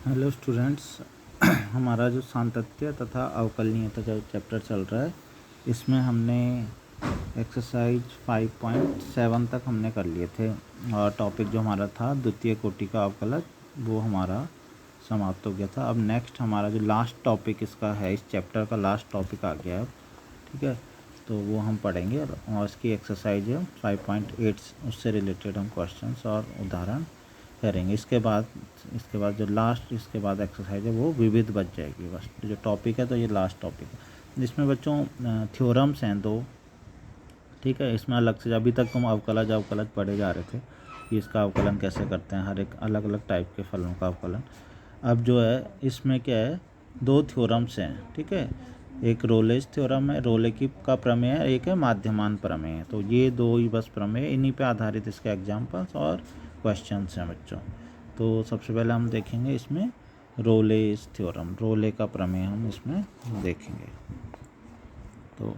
Hello students, हमारा जो सांतत्य तथा अवकलनीयता जो चैप्टर चल रहा है, इसमें हमने एक्सरसाइज 5.7 तक हमने कर लिए थे और टॉपिक जो हमारा था द्वितीय कोटि का अवकलज वो हमारा समाप्त हो गया था। अब नेक्स्ट हमारा जो लास्ट टॉपिक इसका है, इस चैप्टर का लास्ट टॉपिक आ गया है। ठीक है, तो वो हम पढ़ेंगे और इसकी एक्सरसाइज है 5.8, उससे रिलेटेड हम क्वेश्चंस और उदाहरण करेंगे। इसके बाद जो लास्ट इसके बाद एक्सरसाइज है वो विविध बच जाएगी। बस जो टॉपिक है तो ये लास्ट टॉपिक है, जिसमें बच्चों थ्योरम्स हैं दो। ठीक है, इसमें अलग से अभी तक तुम अवकलज पढ़े जा रहे थे कि इसका अवकलन कैसे करते हैं, हर एक अलग अलग टाइप के फलों का अवकलन। अब जो है इसमें क्या है, दो थ्योरम्स हैं। ठीक है, एक रोलेज थ्योरम है, रोले की का प्रमेय है, एक है माध्यमान प्रमेय है। तो ये दो ही बस प्रमेय, इन्हीं पे आधारित इसके एग्जाम्पल्स और क्वेश्चंस हैं बच्चों। तो सबसे पहले हम देखेंगे इसमें रोलेज थ्योरम, रोले का प्रमेय हम इसमें देखेंगे। तो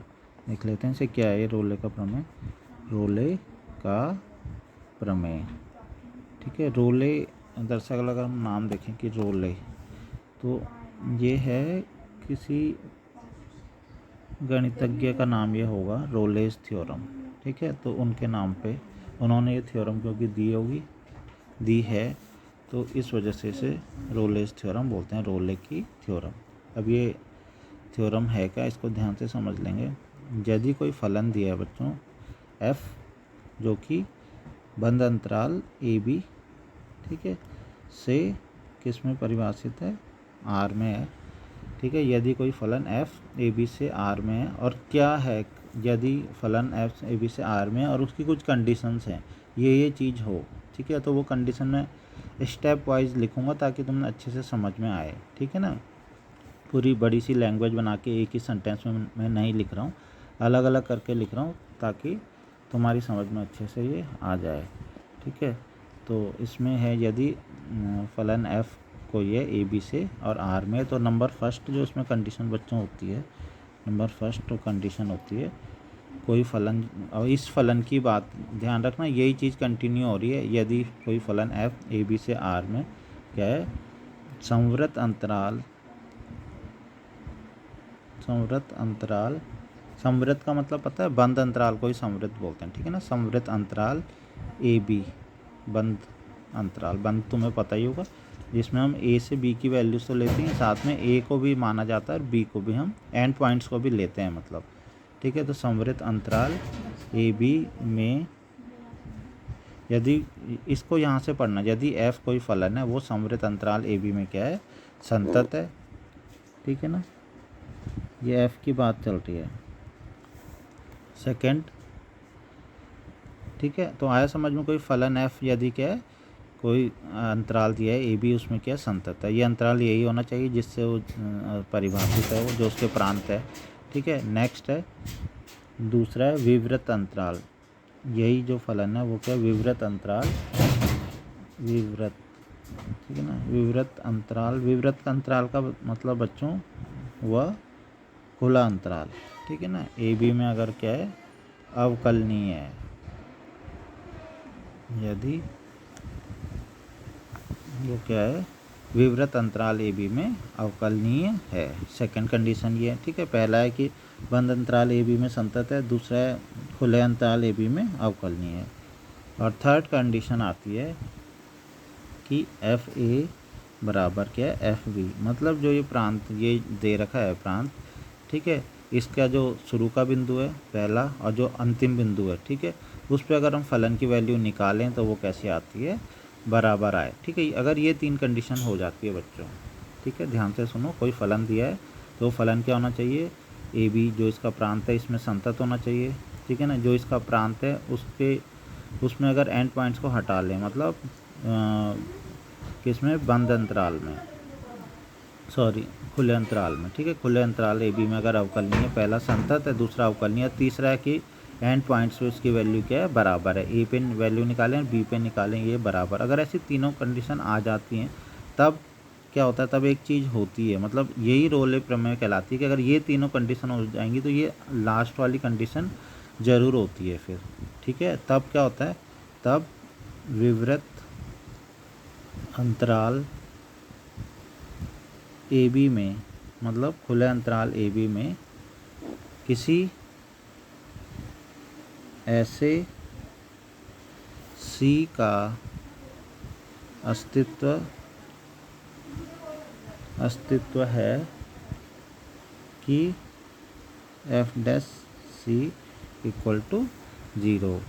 देख लेते हैं इसे क्या है, रोले का प्रमेय। रोले का प्रमेय, ठीक है। रोले, दर्शक अगर हम नाम देखें कि रोले, तो ये है किसी गणितज्ञ का नाम, ये होगा रोलेज थ्योरम। ठीक है, तो उनके नाम पे उन्होंने ये थ्योरम क्योंकि दी है, तो इस वजह से इसे रोलेज थ्योरम बोलते हैं, रोले की थ्योरम। अब ये थ्योरम है क्या, इसको ध्यान से समझ लेंगे। यदि कोई फलन दिया है बच्चों f, जो कि बंद अंतराल ए बी, ठीक है, से किस में परिभाषित है, R में है। ठीक है, यदि कोई फलन f ए बी से R में है, और क्या है, यदि फलन f ए बी से R में है और उसकी कुछ कंडीशंस हैं, ये चीज़ हो। ठीक है, तो वो कंडीशन में स्टेप वाइज लिखूँगा ताकि तुम्हें अच्छे से समझ में आए। ठीक है ना, पूरी बड़ी सी लैंग्वेज बना के एक ही सेंटेंस में मैं नहीं लिख रहा हूँ, अलग अलग करके लिख रहा हूँ ताकि तुम्हारी समझ में अच्छे से ये आ जाए। ठीक है, तो इसमें है यदि फलन f कोई है ए बी से और R में, तो नंबर फर्स्ट जो इसमें कंडीशन बच्चों होती है, नंबर फर्स्ट तो कंडीशन होती है कोई फलन, और इस फलन की बात ध्यान रखना, यही चीज़ कंटिन्यू हो रही है। यदि कोई फलन f ए बी से R में क्या है, संवृत अंतराल, संवृत का मतलब पता है, बंद अंतराल को ही संवृत बोलते हैं। ठीक है ना, संवृत अंतराल ए बी, बंद अंतराल, बंद तुम्हें पता ही होगा, जिसमें हम a से b की वैल्यूज तो लेते हैं, साथ में a को भी माना जाता है और b को भी, हम एंड पॉइंट्स को भी लेते हैं मतलब। ठीक है, तो संवृत अंतराल ए बी में यदि, इसको यहाँ से पढ़ना, यदि f कोई फलन है वो संवृत अंतराल ए बी में क्या है, संतत है। ठीक है ना, ये f की बात चल रही है। सेकंड, ठीक है, तो आया समझ में, कोई फलन f यदि क्या है, कोई अंतराल दिया है ए बी, उसमें क्या संतत है, ये अंतराल यही होना चाहिए जिससे वो परिभाषित है, वो जो उसके प्रांत है। ठीक है, नेक्स्ट है दूसरा है विवृत अंतराल, यही जो फलन है वो क्या, विवृत अंतराल, विवृत। ठीक है ना, विवृत अंतराल, विवृत अंतराल का मतलब बच्चों वह खुला अंतराल। ठीक है ना, ए बी में अगर क्या है, अवकलनीय है, यदि वो क्या है, विवृत अंतराल ए बी में अवकलनीय है। सेकंड कंडीशन ये है। ठीक है, पहला है कि बंद अंतराल ए बी में संतत है, दूसरा है खुले अंतराल ए बी में अवकलनीय है। और थर्ड कंडीशन आती है कि एफ ए बराबर क्या है, एफ बी, मतलब जो ये प्रांत ये दे रखा है प्रांत, ठीक है, इसका जो शुरू का बिंदु है पहला और जो अंतिम बिंदु है, ठीक है, उस पर अगर हम फलन की वैल्यू निकालें तो वो कैसे आती है, बराबर आए। ठीक है, अगर ये तीन कंडीशन हो जाती है बच्चों, ठीक है, ध्यान से सुनो, कोई फलन दिया है तो फलन क्या होना चाहिए, ए बी जो इसका प्रांत है इसमें संतत होना चाहिए। ठीक है ना, जो इसका प्रांत है उसमें अगर एंड पॉइंट्स को हटा लें, मतलब किसमें, बंद अंतराल में, सॉरी खुले अंतराल में। ठीक है, खुले अंतराल ए बी में अगर अवकलनीय है, पहला संतत है, दूसरा अवकलनीय, तीसरा है कि एंड पॉइंट्स पे उसकी वैल्यू क्या है, बराबर है, ए पे वैल्यू निकालें और बी पे निकालें, ये बराबर। अगर ऐसी तीनों कंडीशन आ जाती हैं तब क्या होता है, तब एक चीज़ होती है, मतलब यही रोले प्रमेय कहलाती है कि अगर ये तीनों कंडीशन हो जाएंगी तो ये लास्ट वाली कंडीशन ज़रूर होती है फिर। ठीक है, तब क्या होता है, तब विवृत अंतराल ए बी में, मतलब खुले अंतराल ए बी में किसी ऐसे सी का अस्तित्व है कि F dash C equal to 0।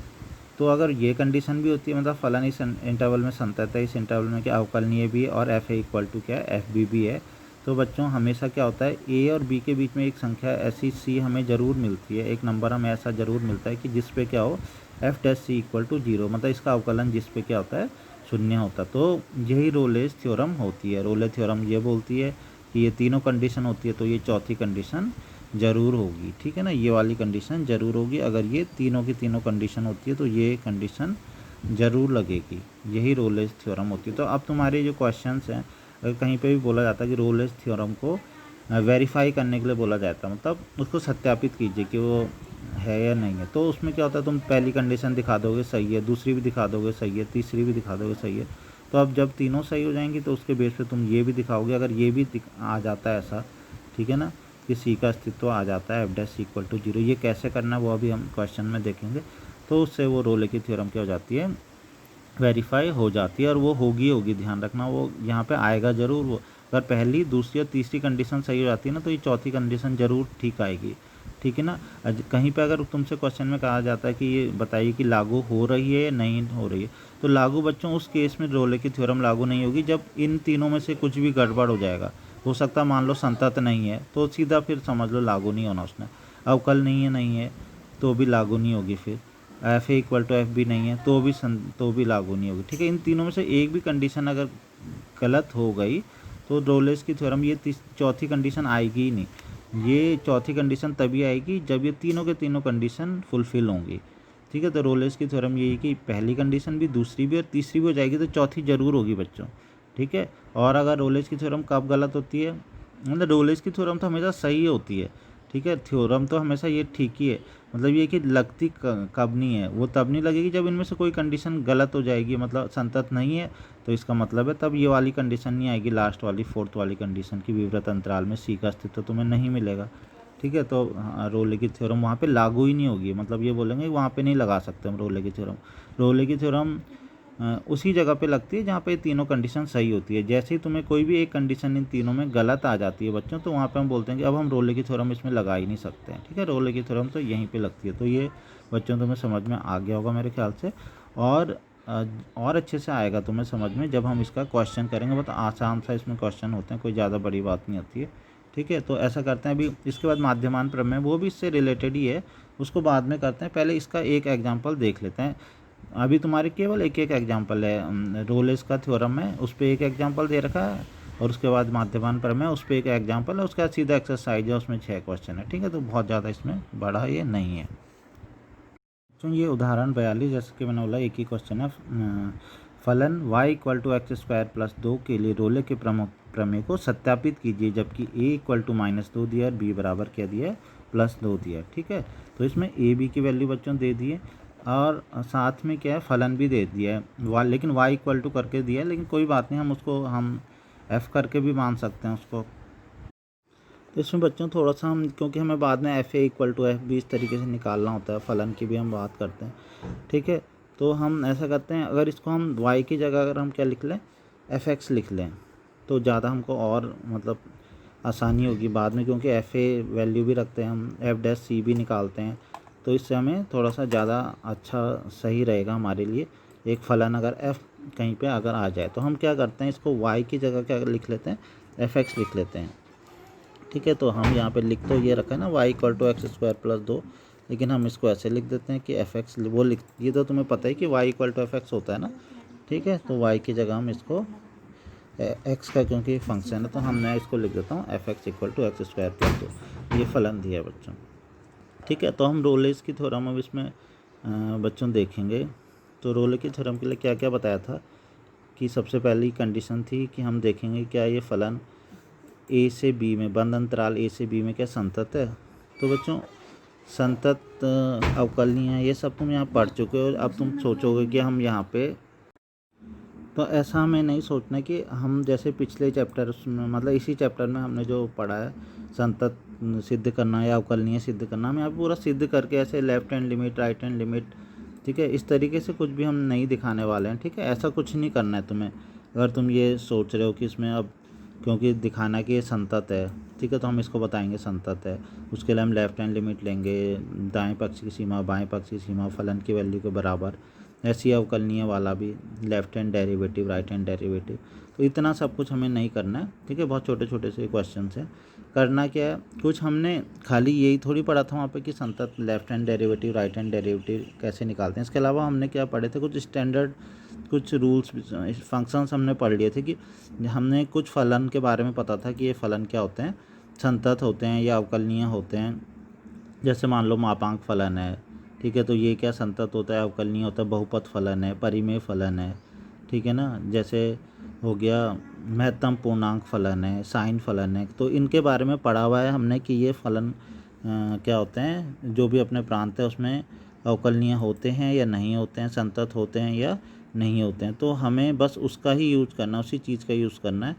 तो अगर ये कंडीशन भी होती है, मतलब फलन इस इंटरवल में संतत है, इस इंटरवल में क्या अवकलनीय भी है और एफ ए इक्वल टू क्या है, एफ बी भी है, तो बच्चों हमेशा क्या होता है, ए और बी के बीच में एक संख्या ऐसी सी हमें ज़रूर मिलती है, एक नंबर हमें ऐसा ज़रूर मिलता है कि जिस पे क्या हो f dash C equal to 0, मतलब इसका अवकलन जिस पे क्या होता है, शून्य होता। तो यही रोलेस थ्योरम होती है। रोले थ्योरम ये बोलती है कि ये तीनों कंडीशन होती है तो ये चौथी कंडीशन ज़रूर होगी, ठीक है ना, ये वाली कंडीशन ज़रूर होगी। अगर ये तीनों की तीनों कंडीशन होती है तो ये कंडीशन ज़रूर लगेगी, यही रोलेस थ्योरम होती है। तो अब तुम्हारे जो क्वेश्चंस हैं, अगर कहीं पे भी बोला जाता है कि रोलेस थ्योरम को वेरीफाई करने के लिए बोला जाता है, मतलब उसको सत्यापित कीजिए कि वो है या नहीं है, तो उसमें क्या होता है, तुम पहली कंडीशन दिखा दोगे सही है, दूसरी भी दिखा दोगे सही है, तीसरी भी दिखा दोगे सही है। तो अब जब तीनों सही हो जाएंगी तो उसके बेस पे तुम ये भी दिखाओगे, अगर ये भी आ जाता है ऐसा, ठीक है ना, कि सी का अस्तित्व आ जाता है एफ डैश इक्वल टू 0, ये कैसे करना है वो अभी हम क्वेश्चन में देखेंगे। तो उससे वो रोले की थ्योरम क्या हो जाती है, वेरीफाई हो जाती है, और वो होगी, ध्यान रखना वो यहाँ पे आएगा ज़रूर। वो अगर पहली, दूसरी और तीसरी कंडीशन सही हो जाती है ना, तो ये चौथी कंडीशन ज़रूर ठीक आएगी, ठीक है ना। कहीं पे अगर तुमसे क्वेश्चन में कहा जाता है कि ये बताइए कि लागू हो रही है या नहीं हो रही है, तो लागू बच्चों उस केस में रोले की थ्योरम लागू नहीं होगी जब इन तीनों में से कुछ भी गड़बड़ हो जाएगा। हो सकता है मान लो संतत नहीं है तो सीधा फिर समझ लो लागू नहीं होना उसने, अवकल नहीं है तो भी लागू नहीं होगी, फिर f A equal to F b नहीं है तो भी लागू नहीं होगी, ठीक है। इन तीनों में से एक भी कंडीशन अगर गलत हो गई तो रोलेस की थ्योरम ये चौथी कंडीशन आएगी ही नहीं। ये चौथी कंडीशन तभी आएगी जब ये तीनों के तीनों कंडीशन फुलफिल होंगी, ठीक है। तो रोलेस की थ्योरम यही कि पहली कंडीशन भी, दूसरी भी और तीसरी भी हो जाएगी तो चौथी ज़रूर होगी बच्चों, ठीक है। और अगर रोलेस की थ्योरम कब गलत होती है, मतलब रोलेस की थ्योरम तो हमेशा सही होती है, ठीक है, थ्योरम तो हमेशा ये ठीक ही है, मतलब ये कि लगती कब नहीं है, वो तब नहीं लगेगी जब इनमें से कोई कंडीशन गलत हो जाएगी, मतलब संतत नहीं है, तो इसका मतलब है तब ये वाली कंडीशन नहीं आएगी, लास्ट वाली फोर्थ वाली कंडीशन की विवृत अंतराल में सी का अस्तित्व तुम्हें नहीं मिलेगा, ठीक है। तो रोले की थ्योरम वहाँ पे लागू ही नहीं होगी, मतलब ये बोलेंगे वहाँ पे नहीं लगा सकते हम रोले की थ्योरम। रोले की थ्योरम उसी जगह पे लगती है जहाँ पे तीनों कंडीशन सही होती है। जैसे ही तुम्हें कोई भी एक कंडीशन इन तीनों में गलत आ जाती है बच्चों, तो वहाँ पे हम बोलते हैं कि अब हम रोले की थ्योरम इसमें लगा ही नहीं सकते हैं, ठीक है। रोले की थ्योरम तो यहीं पे लगती है। तो ये बच्चों तुम्हें समझ में आ गया होगा मेरे ख्याल से, और अच्छे से आएगा तुम्हें समझ में जब हम इसका क्वेश्चन करेंगे। बहुत आसान सा इसमें क्वेश्चन होते हैं, कोई ज़्यादा बड़ी बात नहीं होती है, ठीक है। तो ऐसा करते हैं, अभी इसके बाद माध्यमान प्रमेय, वो भी इससे रिलेटेड ही है, उसको बाद में करते हैं, पहले इसका एक एग्जाम्पल देख लेते हैं। अभी तुम्हारे केवल एक एग्जाम्पल है, रोलेस का थ्योरम है उस पर एक एग्जाम्पल दे रखा है, और उसके बाद माध्यमान प्रमेय उस पर एक एग्जाम्पल है, उसके बाद सीधा एक्सरसाइज है, उसमें 6 क्वेश्चन है, ठीक है। तो बहुत ज़्यादा इसमें बड़ा ये नहीं है। तो ये उदाहरण 42, जैसे कि मैंने बोला एक ही क्वेश्चन है, फलन y equal to x square plus 2 के लिए रोले के प्रमेय को सत्यापित कीजिए, जबकि a इक्वल टू -2 दिया और b बराबर क्या दिया है, +2 दिया है, ठीक है। तो इसमें a b की वैल्यू बच्चों दे दिए, और साथ में क्या है, फलन भी दे दिया है, लेकिन y इक्वल टू करके दिया है, लेकिन कोई बात नहीं, हम उसको हम f करके भी मान सकते हैं उसको। तो इसमें बच्चों थोड़ा सा हम, क्योंकि हमें बाद में f A equal to F b इस तरीके से निकालना होता है, फलन की भी हम बात करते हैं, ठीक है। तो हम ऐसा करते हैं, अगर इसको हम वाई की जगह अगर हम क्या लिख लें, एफ एक्स लिख लें, तो ज़्यादा हमको और मतलब आसानी होगी बाद में, क्योंकि एफ ए वैल्यू भी रखते हैं हम, एफ डैश सी भी निकालते हैं, तो इससे हमें थोड़ा सा ज़्यादा अच्छा सही रहेगा हमारे लिए। एक फलन अगर एफ कहीं पे अगर आ जाए तो हम क्या करते हैं, इसको वाई की जगह क्या लिख लेते हैं, एफ एक्स लिख लेते हैं, ठीक है। तो हम यहाँ पे लिख तो ये रखा है ना, y equal to x square plus 2, लेकिन हम इसको ऐसे लिख देते हैं कि एफ एक्स, वो लिख, ये तो तुम्हें पता है कि y equal to f x होता है ना, ठीक है। तो y की जगह हम इसको x का, क्योंकि फंक्शन है तो हमने इसको लिख देता हूँ f x equal to x square plus 2, ये फलन दिया है बच्चों, ठीक है। तो हम रोलेस की थ्योरम अब इसमें बच्चों देखेंगे। तो रोले की थ्योरम के लिए क्या क्या बताया था, कि सबसे पहली कंडीशन थी कि हम देखेंगे क्या ये फलन ए से बी में, बंद अंतराल ए से बी में क्या संतत है। तो बच्चों संतत अवकलनीय है, ये सब तुम यहाँ पढ़ चुके हो। अब तुम सोचोगे कि हम यहाँ पे तो ऐसा हमें नहीं सोचना कि हम जैसे पिछले चैप्टर में, मतलब इसी चैप्टर में हमने जो पढ़ा है संतत सिद्ध करना या अवकलनीय सिद्ध करना, हम यहाँ पे पूरा सिद्ध करके ऐसे left hand limit, right hand limit, ठीक है, इस तरीके से कुछ भी हम नहीं दिखाने वाले हैं, ठीक है। ऐसा कुछ नहीं करना है तुम्हें। अगर तुम ये सोच रहे हो कि इसमें अब क्योंकि दिखाना कि ये संतत है, ठीक है, तो हम इसको बताएंगे संतत है, उसके लिए हम लेफ्ट हैंड लिमिट लेंगे, दाएं पक्ष की सीमा बाएं पक्ष की सीमा फलन की वैल्यू के बराबर, ऐसी अवकलनीय वाला भी left hand derivative, right hand derivative. तो इतना सब कुछ हमें नहीं करना है, ठीक है। बहुत छोटे छोटे से क्वेश्चन है। करना क्या है, कुछ हमने खाली यही थोड़ी पढ़ा था वहाँ पे कि संतत left hand derivative, right hand derivative कैसे निकालते हैं। इसके अलावा हमने क्या पढ़े थे, कुछ स्टैंडर्ड कुछ रूल्स फंक्शंस हमने पढ़ लिए थे कि हमने कुछ फलन के बारे में पता था कि ये फलन क्या होते हैं, संतत होते हैं या अवकलनीय होते हैं। जैसे मान लो मापांक फलन है, ठीक है, तो ये क्या संतत होता है, अवकलनीय होता है, बहुपद फलन है, परिमेय फलन है, ठीक है ना। जैसे हो गया महत्तम पूर्णांक फलन है, साइन फलन है। तो इनके बारे में पढ़ा हुआ है हमने कि ये फलन क्या होते हैं, जो भी अपने प्रांत है उसमें अवकलनीय होते हैं या नहीं होते हैं, संतत होते हैं या नहीं होते हैं। तो हमें बस उसका ही यूज़ करना, उसी चीज़ का यूज़ करना है,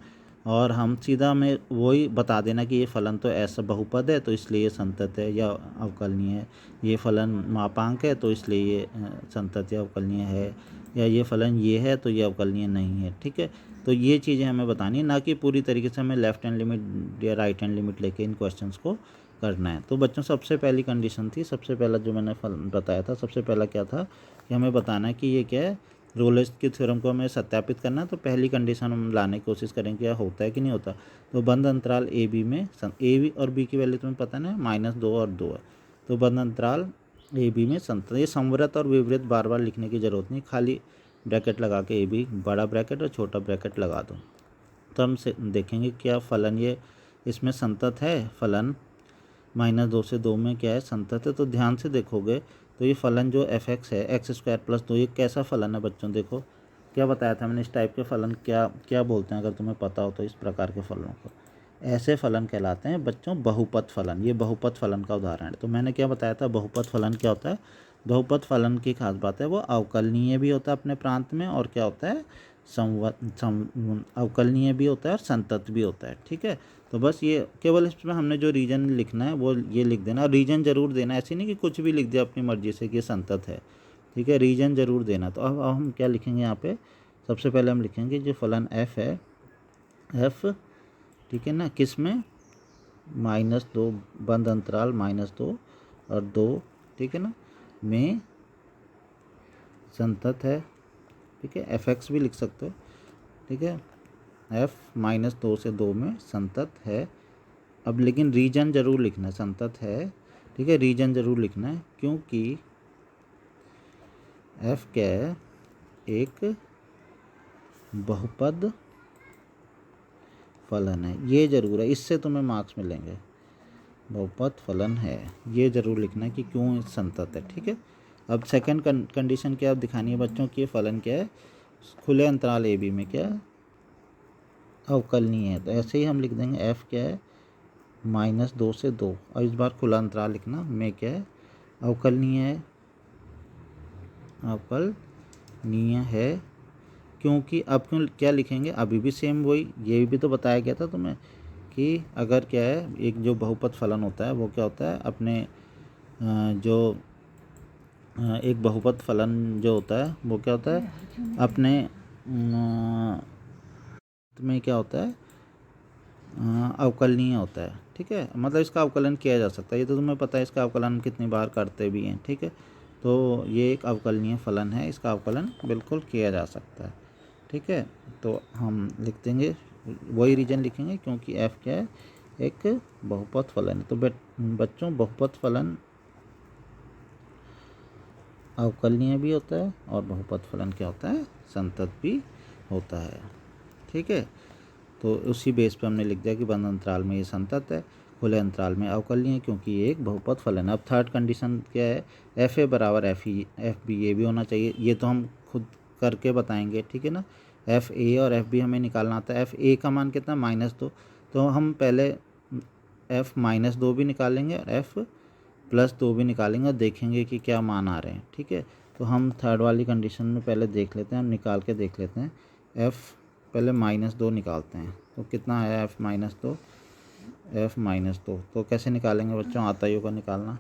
और हम सीधा हमें वही बता देना कि ये फलन तो ऐसा बहुपद है तो इसलिए ये संतत है या अवकलनीय है, ये फलन मापांक है तो इसलिए ये संतत या अवकलनीय है, या ये फलन ये है तो ये अवकलनीय नहीं है, ठीक है। तो ये चीज़ें हमें बतानी है, ना कि पूरी तरीके से हमें लेफ्ट हैंड लिमिट या राइट हैंड लिमिट लेके इन क्वेश्चंस को करना है। तो बच्चों सबसे पहली कंडीशन थी, सबसे पहला जो मैंने बताया था, सबसे पहला क्या था कि हमें बताना है कि ये क्या है, रोलेस के थ्योरम को हमें सत्यापित करना है। तो पहली कंडीशन हम लाने की कोशिश करेंगे क्या होता है कि नहीं होता। तो बंद अंतराल ए बी में ए और बी की वैल्यू तुम्हें पता ना, -2 और 2 है। तो बंद अंतराल ए बी में संतत, ये संवृत और विवृत बार बार लिखने की जरूरत नहीं, खाली ब्रैकेट लगा के ए बी बड़ा ब्रैकेट और छोटा ब्रैकेट लगा दो। तो हम देखेंगे क्या फलन ये इसमें संतत है, फलन -2 से 2 में क्या है, संतत है। तो ध्यान से देखोगे तो ये फलन जो एफ एक्स है, x² + 2, ये कैसा फलन है बच्चों। देखो क्या बताया था मैंने, इस टाइप के फलन क्या क्या बोलते हैं, अगर तुम्हें पता हो तो इस प्रकार के फलनों को ऐसे फलन कहलाते हैं बच्चों बहुपद फलन। ये बहुपद फलन का उदाहरण है। तो मैंने क्या बताया था, बहुपद फलन क्या होता है, बहुपद फलन की खास बात है वो अवकलनीय भी होता है अपने प्रांत में, और क्या होता है अवकलनीय भी होता है और संतत भी होता है, ठीक है। तो बस ये केवल इसमें हमने जो रीजन लिखना है वो ये लिख देना, और रीजन जरूर देना, ऐसे नहीं कि कुछ भी लिख दिया अपनी मर्जी से कि ये संतत है, ठीक है, रीजन जरूर देना। तो अब हम क्या लिखेंगे यहाँ पे, सबसे पहले हम लिखेंगे जो फलन f है, f, ठीक है ना, किस में, -2 बंद अंतराल -2 और 2, ठीक है ना, में संतत है, ठीक है। एफ एक्स भी लिख सकते हो, ठीक है, f -2 से 2 में संतत है। अब लेकिन रीजन जरूर लिखना है, संतत है, ठीक है, रीजन जरूर लिखना है, क्योंकि f क्या है, एक बहुपद फलन है, ये जरूर है, इससे तुम्हें मार्क्स मिलेंगे। बहुपद फलन है, ये जरूर लिखना है कि क्यों संतत है, ठीक है। अब सेकंड कंडीशन क्या दिखानी है बच्चों की, ये फलन क्या है, खुले अंतराल ए बी में क्या है, अवकलनीय है। तो ऐसे ही हम लिख देंगे f क्या है, -2 से 2, और इस बार खुला अंतराल लिखना, में क्या है, अवकलनीय है, अवकलनीय है। क्योंकि अब क्यों क्या लिखेंगे, अभी भी सेम वही, ये भी तो बताया गया था तुम्हें कि अगर क्या है, एक जो बहुपद फलन होता है वो क्या होता है, अपने जो एक बहुपद फलन जो होता है वो क्या होता है, अपने में क्या होता है, अवकलनीय होता है, ठीक है, मतलब इसका अवकलन किया जा सकता है। ये तो तुम्हें पता है, इसका अवकलन कितनी बार करते भी हैं, ठीक है। तो ये एक अवकलनीय फलन है, इसका अवकलन बिल्कुल किया जा सकता है, ठीक है। तो हम लिख देंगे, वही रीजन लिखेंगे, क्योंकि f क्या है, एक बहुपद फलन है। तो बच्चों बहुपद फलन अवकलनीय भी होता है और बहुपद फलन क्या होता है, संतत भी होता है, ठीक है। तो उसी बेस पर हमने लिख दिया कि बंद अंतराल में ये संतत है, खुले अंतराल में अवकलनीय है, क्योंकि ये एक बहुपद फलन है। अब थर्ड कंडीशन क्या है, एफ ए बराबर एफ बी, ये भी होना चाहिए, ये तो हम खुद करके बताएंगे, ठीक है ना। एफ ए और एफ बी हमें निकालना आता है। एफ ए का मान कितना, -2, तो हम पहले एफ -2 भी निकालेंगे और एफ +2 भी निकालेंगे और देखेंगे कि क्या मान आ रहे हैं, ठीक है। तो हम थर्ड वाली कंडीशन में पहले देख लेते हैं, हम निकाल के देख लेते हैं। एफ़ पहले -2 निकालते हैं, तो कितना आया एफ़ -2। तो कैसे निकालेंगे बच्चों, आता ही होगा निकालना।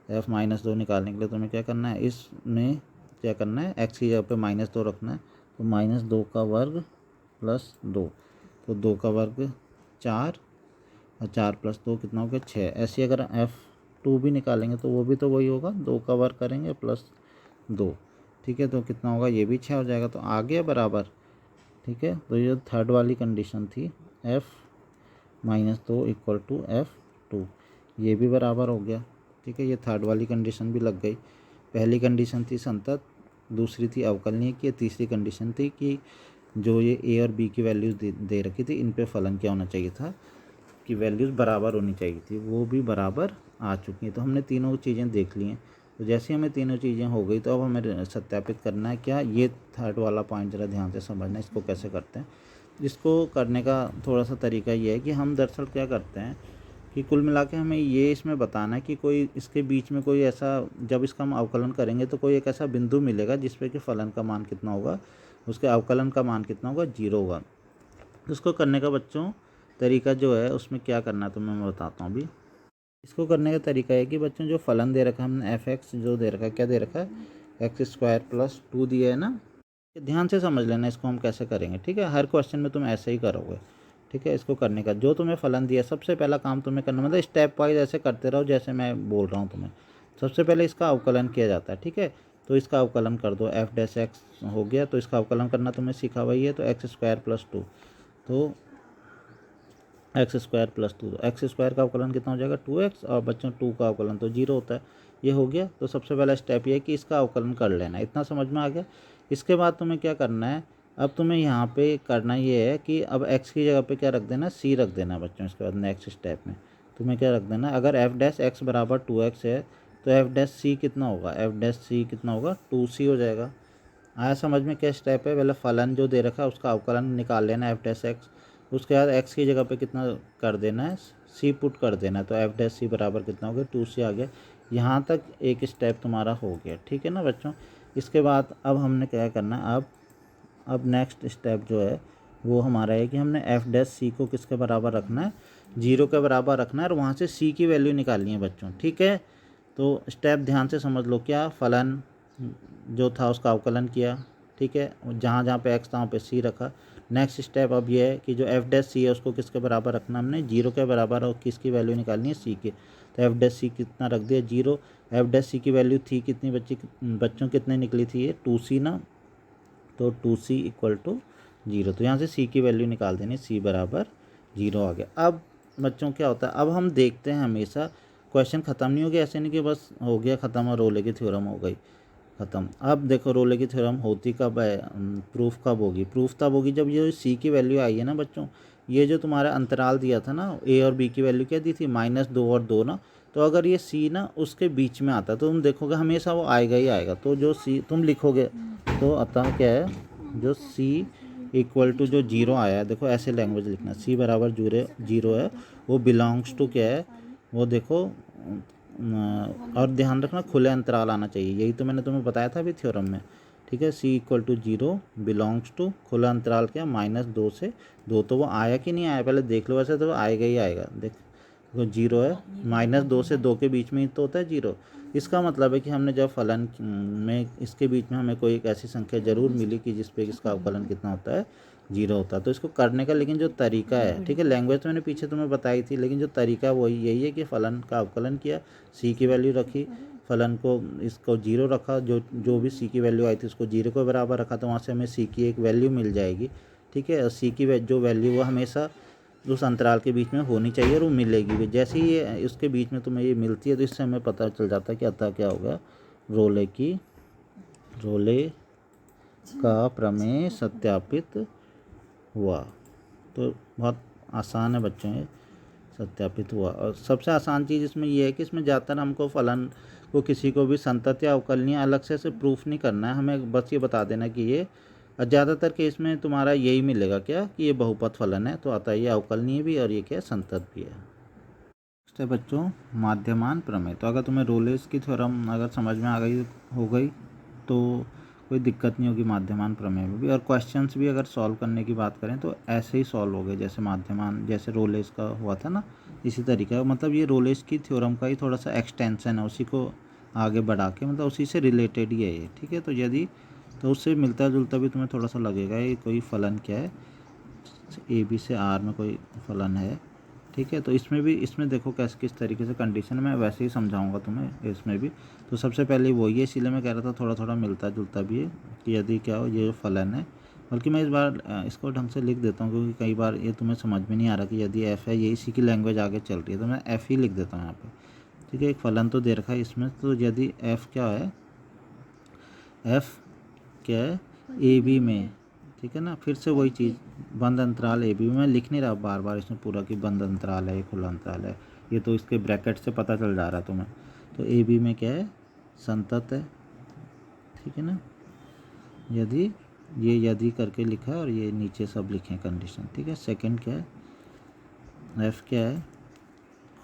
एफ़ -2 निकालने के लिए तुम्हें क्या करना है, इसमें क्या करना है, एक्स की जगह पे -2 रखना है। तो -2 का वर्ग प्लस 2, तो 2 का वर्ग 4 और 4 + 2 कितना हो गया 6। ऐसे अगर F2 भी निकालेंगे तो वो भी तो वही होगा, 2 का वर्ग करेंगे प्लस 2, ठीक है। तो कितना होगा, ये भी 6 हो जाएगा, तो आ गया बराबर, ठीक है। तो ये थर्ड वाली कंडीशन थी F -2 = F2, ये भी बराबर हो गया, ठीक है। ये थर्ड वाली कंडीशन भी लग गई। पहली कंडीशन थी संतत, दूसरी थी अवकलनीय की, तीसरी कंडीशन थी कि जो ये ए और बी की वैल्यूज़ दे रखी थी, इन पे फलन क्या होना चाहिए था कि वैल्यूज़ बराबर होनी चाहिए थी, वो भी बराबर आ चुकी हैं। तो हमने तीनों चीज़ें देख ली हैं। तो जैसे हमें तीनों चीज़ें हो गई, तो अब हमें सत्यापित करना है क्या, ये थर्ड वाला पॉइंट ज़रा ध्यान से समझना, इसको कैसे करते हैं। इसको करने का थोड़ा सा तरीका ये है कि हम दरअसल क्या करते हैं कि कुल मिला के हमें ये इसमें बताना है कि कोई इसके बीच में कोई ऐसा, जब इसका हम अवकलन करेंगे तो कोई एक ऐसा बिंदु मिलेगा जिस पे कि फलन का मान कितना होगा, उसके अवकलन का मान कितना होगा, 0 होगा। तो उसको करने का बच्चों तरीका जो है, उसमें क्या करना है तो मैं बताता हूँ अभी। इसको करने का तरीका है कि बच्चों जो फलन दे रखा है हमने, f(x) जो दे रखा है, क्या दे रखा है, x² + 2 दिया है ना। ध्यान से समझ लेना इसको हम कैसे करेंगे, ठीक है। हर क्वेश्चन में तुम ऐसे ही करोगे, ठीक है। इसको करने का जो तुम्हें फलन दिया, सबसे पहला काम तुम्हें करना, मतलब स्टेप वाइज ऐसे करते रहो जैसे मैं बोल रहा हूँ तुम्हें। सबसे पहले इसका अवकलन किया जाता है, ठीक है। तो इसका अवकलन कर दो, f' हो गया, तो इसका अवकलन करना तुम्हें सीखा हुआ ही है। तो x² + 2, तो x² + 2, तो x² का अवकलन कितना हो जाएगा, 2x, और बच्चों 2 का अवकलन तो 0 होता है, ये हो गया। तो सबसे पहला स्टेप ये है कि इसका अवकलन कर लेना, इतना समझ में आ गया। इसके बाद तुम्हें क्या करना है, अब तुम्हें यहाँ पे करना ये है कि अब x की जगह पे क्या रख देना, c रख देना बच्चों। इसके बाद नेक्स्ट स्टेप में तुम्हें क्या रख देना, अगर f' = 2x है तो f' कितना होगा, f' कितना होगा, 2c हो जाएगा। आया समझ में क्या स्टेप है। पहले फलन जो दे रखा है उसका अवकलन निकाल लेना f', उसके बाद x की जगह पे कितना कर देना है, c पुट कर देना है। तो f' बराबर कितना हो गया, 2c आ गया। यहाँ तक एक स्टेप तुम्हारा हो गया, ठीक है ना बच्चों। इसके बाद अब हमने क्या करना है, अब नेक्स्ट स्टेप जो है वो हमारा है कि हमने f' को किसके बराबर रखना है, 0 के बराबर रखना है, और वहाँ से c की वैल्यू निकालनी है बच्चों, ठीक है। तो स्टेप ध्यान से समझ लो, क्या फलन जो था उसका अवकलन किया, ठीक है, जहाँ जहाँ पे x था वहाँ पे c रखा। नेक्स्ट स्टेप अब ये है कि जो f' है उसको किसके बराबर रखना, हमने 0 के बराबर, और किसकी वैल्यू निकालनी है, c की। तो f' कितना रख दिया, 0। f' की वैल्यू थी कितनी बच्चों कितने निकली थी, ये 2c ना, तो 2c = 0। तो यहाँ से c की वैल्यू निकाल देनी, c बराबर 0 आ गया। अब बच्चों क्या होता है, अब हम देखते हैं हमेशा क्वेश्चन ख़त्म नहीं हो गया, ऐसे नहीं कि बस हो गया ख़त्म और रोले की थ्योरम हो गई ख़त्म। अब देखो रोले की थ्योरम होती कब है, प्रूफ कब होगी, प्रूफ तब होगी जब ये c की वैल्यू आई है ना बच्चों। ये जो तुम्हारा अंतराल दिया था ना, a और b की वैल्यू क्या दी थी, -2 और 2 ना। तो अगर ये c ना उसके बीच में आता तो तुम देखोगे हमेशा वो आएगा ही आएगा। तो जो c तुम लिखोगे, तो अतः क्या है, जो c = जो 0 आया है, देखो ऐसे लैंग्वेज लिखना, c बराबर 0 है, वो बिलोंग्स टू क्या है, वो देखो। और ध्यान रखना खुले अंतराल आना चाहिए, यही तो मैंने तुम्हें बताया था अभी थ्योरम में, ठीक है। c = 0 बिलोंग्स टू खुला अंतराल क्या, -2 से 2। तो वो आया कि नहीं आया पहले देख लो, वैसे तो आएगा ही आएगा। देखो 0 है, -2 से 2 के बीच में ही तो होता है 0। इसका मतलब है कि हमने जब फलन में इसके बीच में हमें कोई एक ऐसी संख्या जरूर मिली कि जिस पे इसका अवकलन कितना होता है, 0 होता है। तो इसको करने का लेकिन जो तरीका है, ठीक है, लैंग्वेज तो मैंने पीछे तुम्हें बताई थी, लेकिन जो तरीका वही यही है कि फलन का अवकलन किया, c की वैल्यू रखी, फलन को इसको 0 रखा, जो भी c की वैल्यू आई थी उसको 0 के बराबर रखा, तो वहाँ से हमें c की एक वैल्यू मिल जाएगी, ठीक है। और c की जो वैल्यू वो हमेशा उस अंतराल के बीच में होनी चाहिए, और वो मिलेगी भी। जैसे ही ये उसके बीच में तुम्हें ये मिलती है, तो इससे हमें पता चल जाता है कि अतः क्या होगा, रोले का प्रमेय सत्यापित हुआ। तो बहुत आसान है बच्चों, ये सत्यापित हुआ। और सबसे आसान चीज़ इसमें ये है कि इसमें ज़्यादातर हमको फलन को किसी को भी संतत या अवकलनीय अलग से प्रूफ नहीं करना है, हमें बस ये बता देना कि ये, ज़्यादातर केस में तुम्हारा यही मिलेगा क्या, कि ये बहुपद फलन है, तो अतः ये अवकलनीय भी और ये क्या संतत भी है। नेक्स्ट है बच्चों माध्यमान प्रमेय। तो अगर तुम्हें रोलेस की थ्योरम अगर समझ में आ गई हो गई, तो कोई दिक्कत नहीं होगी माध्यमान प्रमेय में भी। और क्वेश्चंस भी अगर सॉल्व करने की बात करें तो ऐसे ही सॉल्व हो गए जैसे माध्यमान, जैसे रोलेस का हुआ था ना, इसी तरीके का। मतलब ये रोलेस की थ्योरम का ही थोड़ा सा एक्सटेंशन है, उसी को आगे बढ़ा के, मतलब उसी से रिलेटेड ही है ये, ठीक है। तो यदि तो उससे मिलता जुलता भी तुम्हें थोड़ा सा लगेगा, ये कोई फलन क्या है, ए बी से आर में कोई फलन है, ठीक है। तो इसमें भी, इसमें देखो कैसे किस तरीके से कंडीशन, मैं वैसे ही समझाऊंगा तुम्हें इसमें भी। तो सबसे पहले वो ये, इसीलिए मैं कह रहा था थोड़ा थोड़ा मिलता जुलता भी है कि यदि क्या हो, ये जो फलन है, बल्कि मैं इस बार इसको ढंग से लिख देता हूँ क्योंकि कई बार ये तुम्हें समझ में नहीं आ रहा कि यदि एफ़ है, ये इसी की लैंग्वेज आगे चल रही है, तो मैं एफ़ ही लिख देता हूँ यहाँ पे, ठीक है। एक फलन तो दे रखा है इसमें, तो यदि एफ़ क्या है, एफ़ क्या है ए बी में, ठीक है ना। फिर से वही चीज़, बंद अंतराल ए बी में, मैं लिख नहीं रहा बार बार इसमें पूरा कि बंद अंतराल है, खुला अंतराल है, ये तो इसके ब्रैकेट से पता चल जा रहा है तुम्हें। तो ए बी में क्या है, संतत है, ठीक है ना। यदि, ये यदि करके लिखा है और ये नीचे सब लिखे कंडीशन, ठीक है। सेकंड क्या है, एफ क्या है,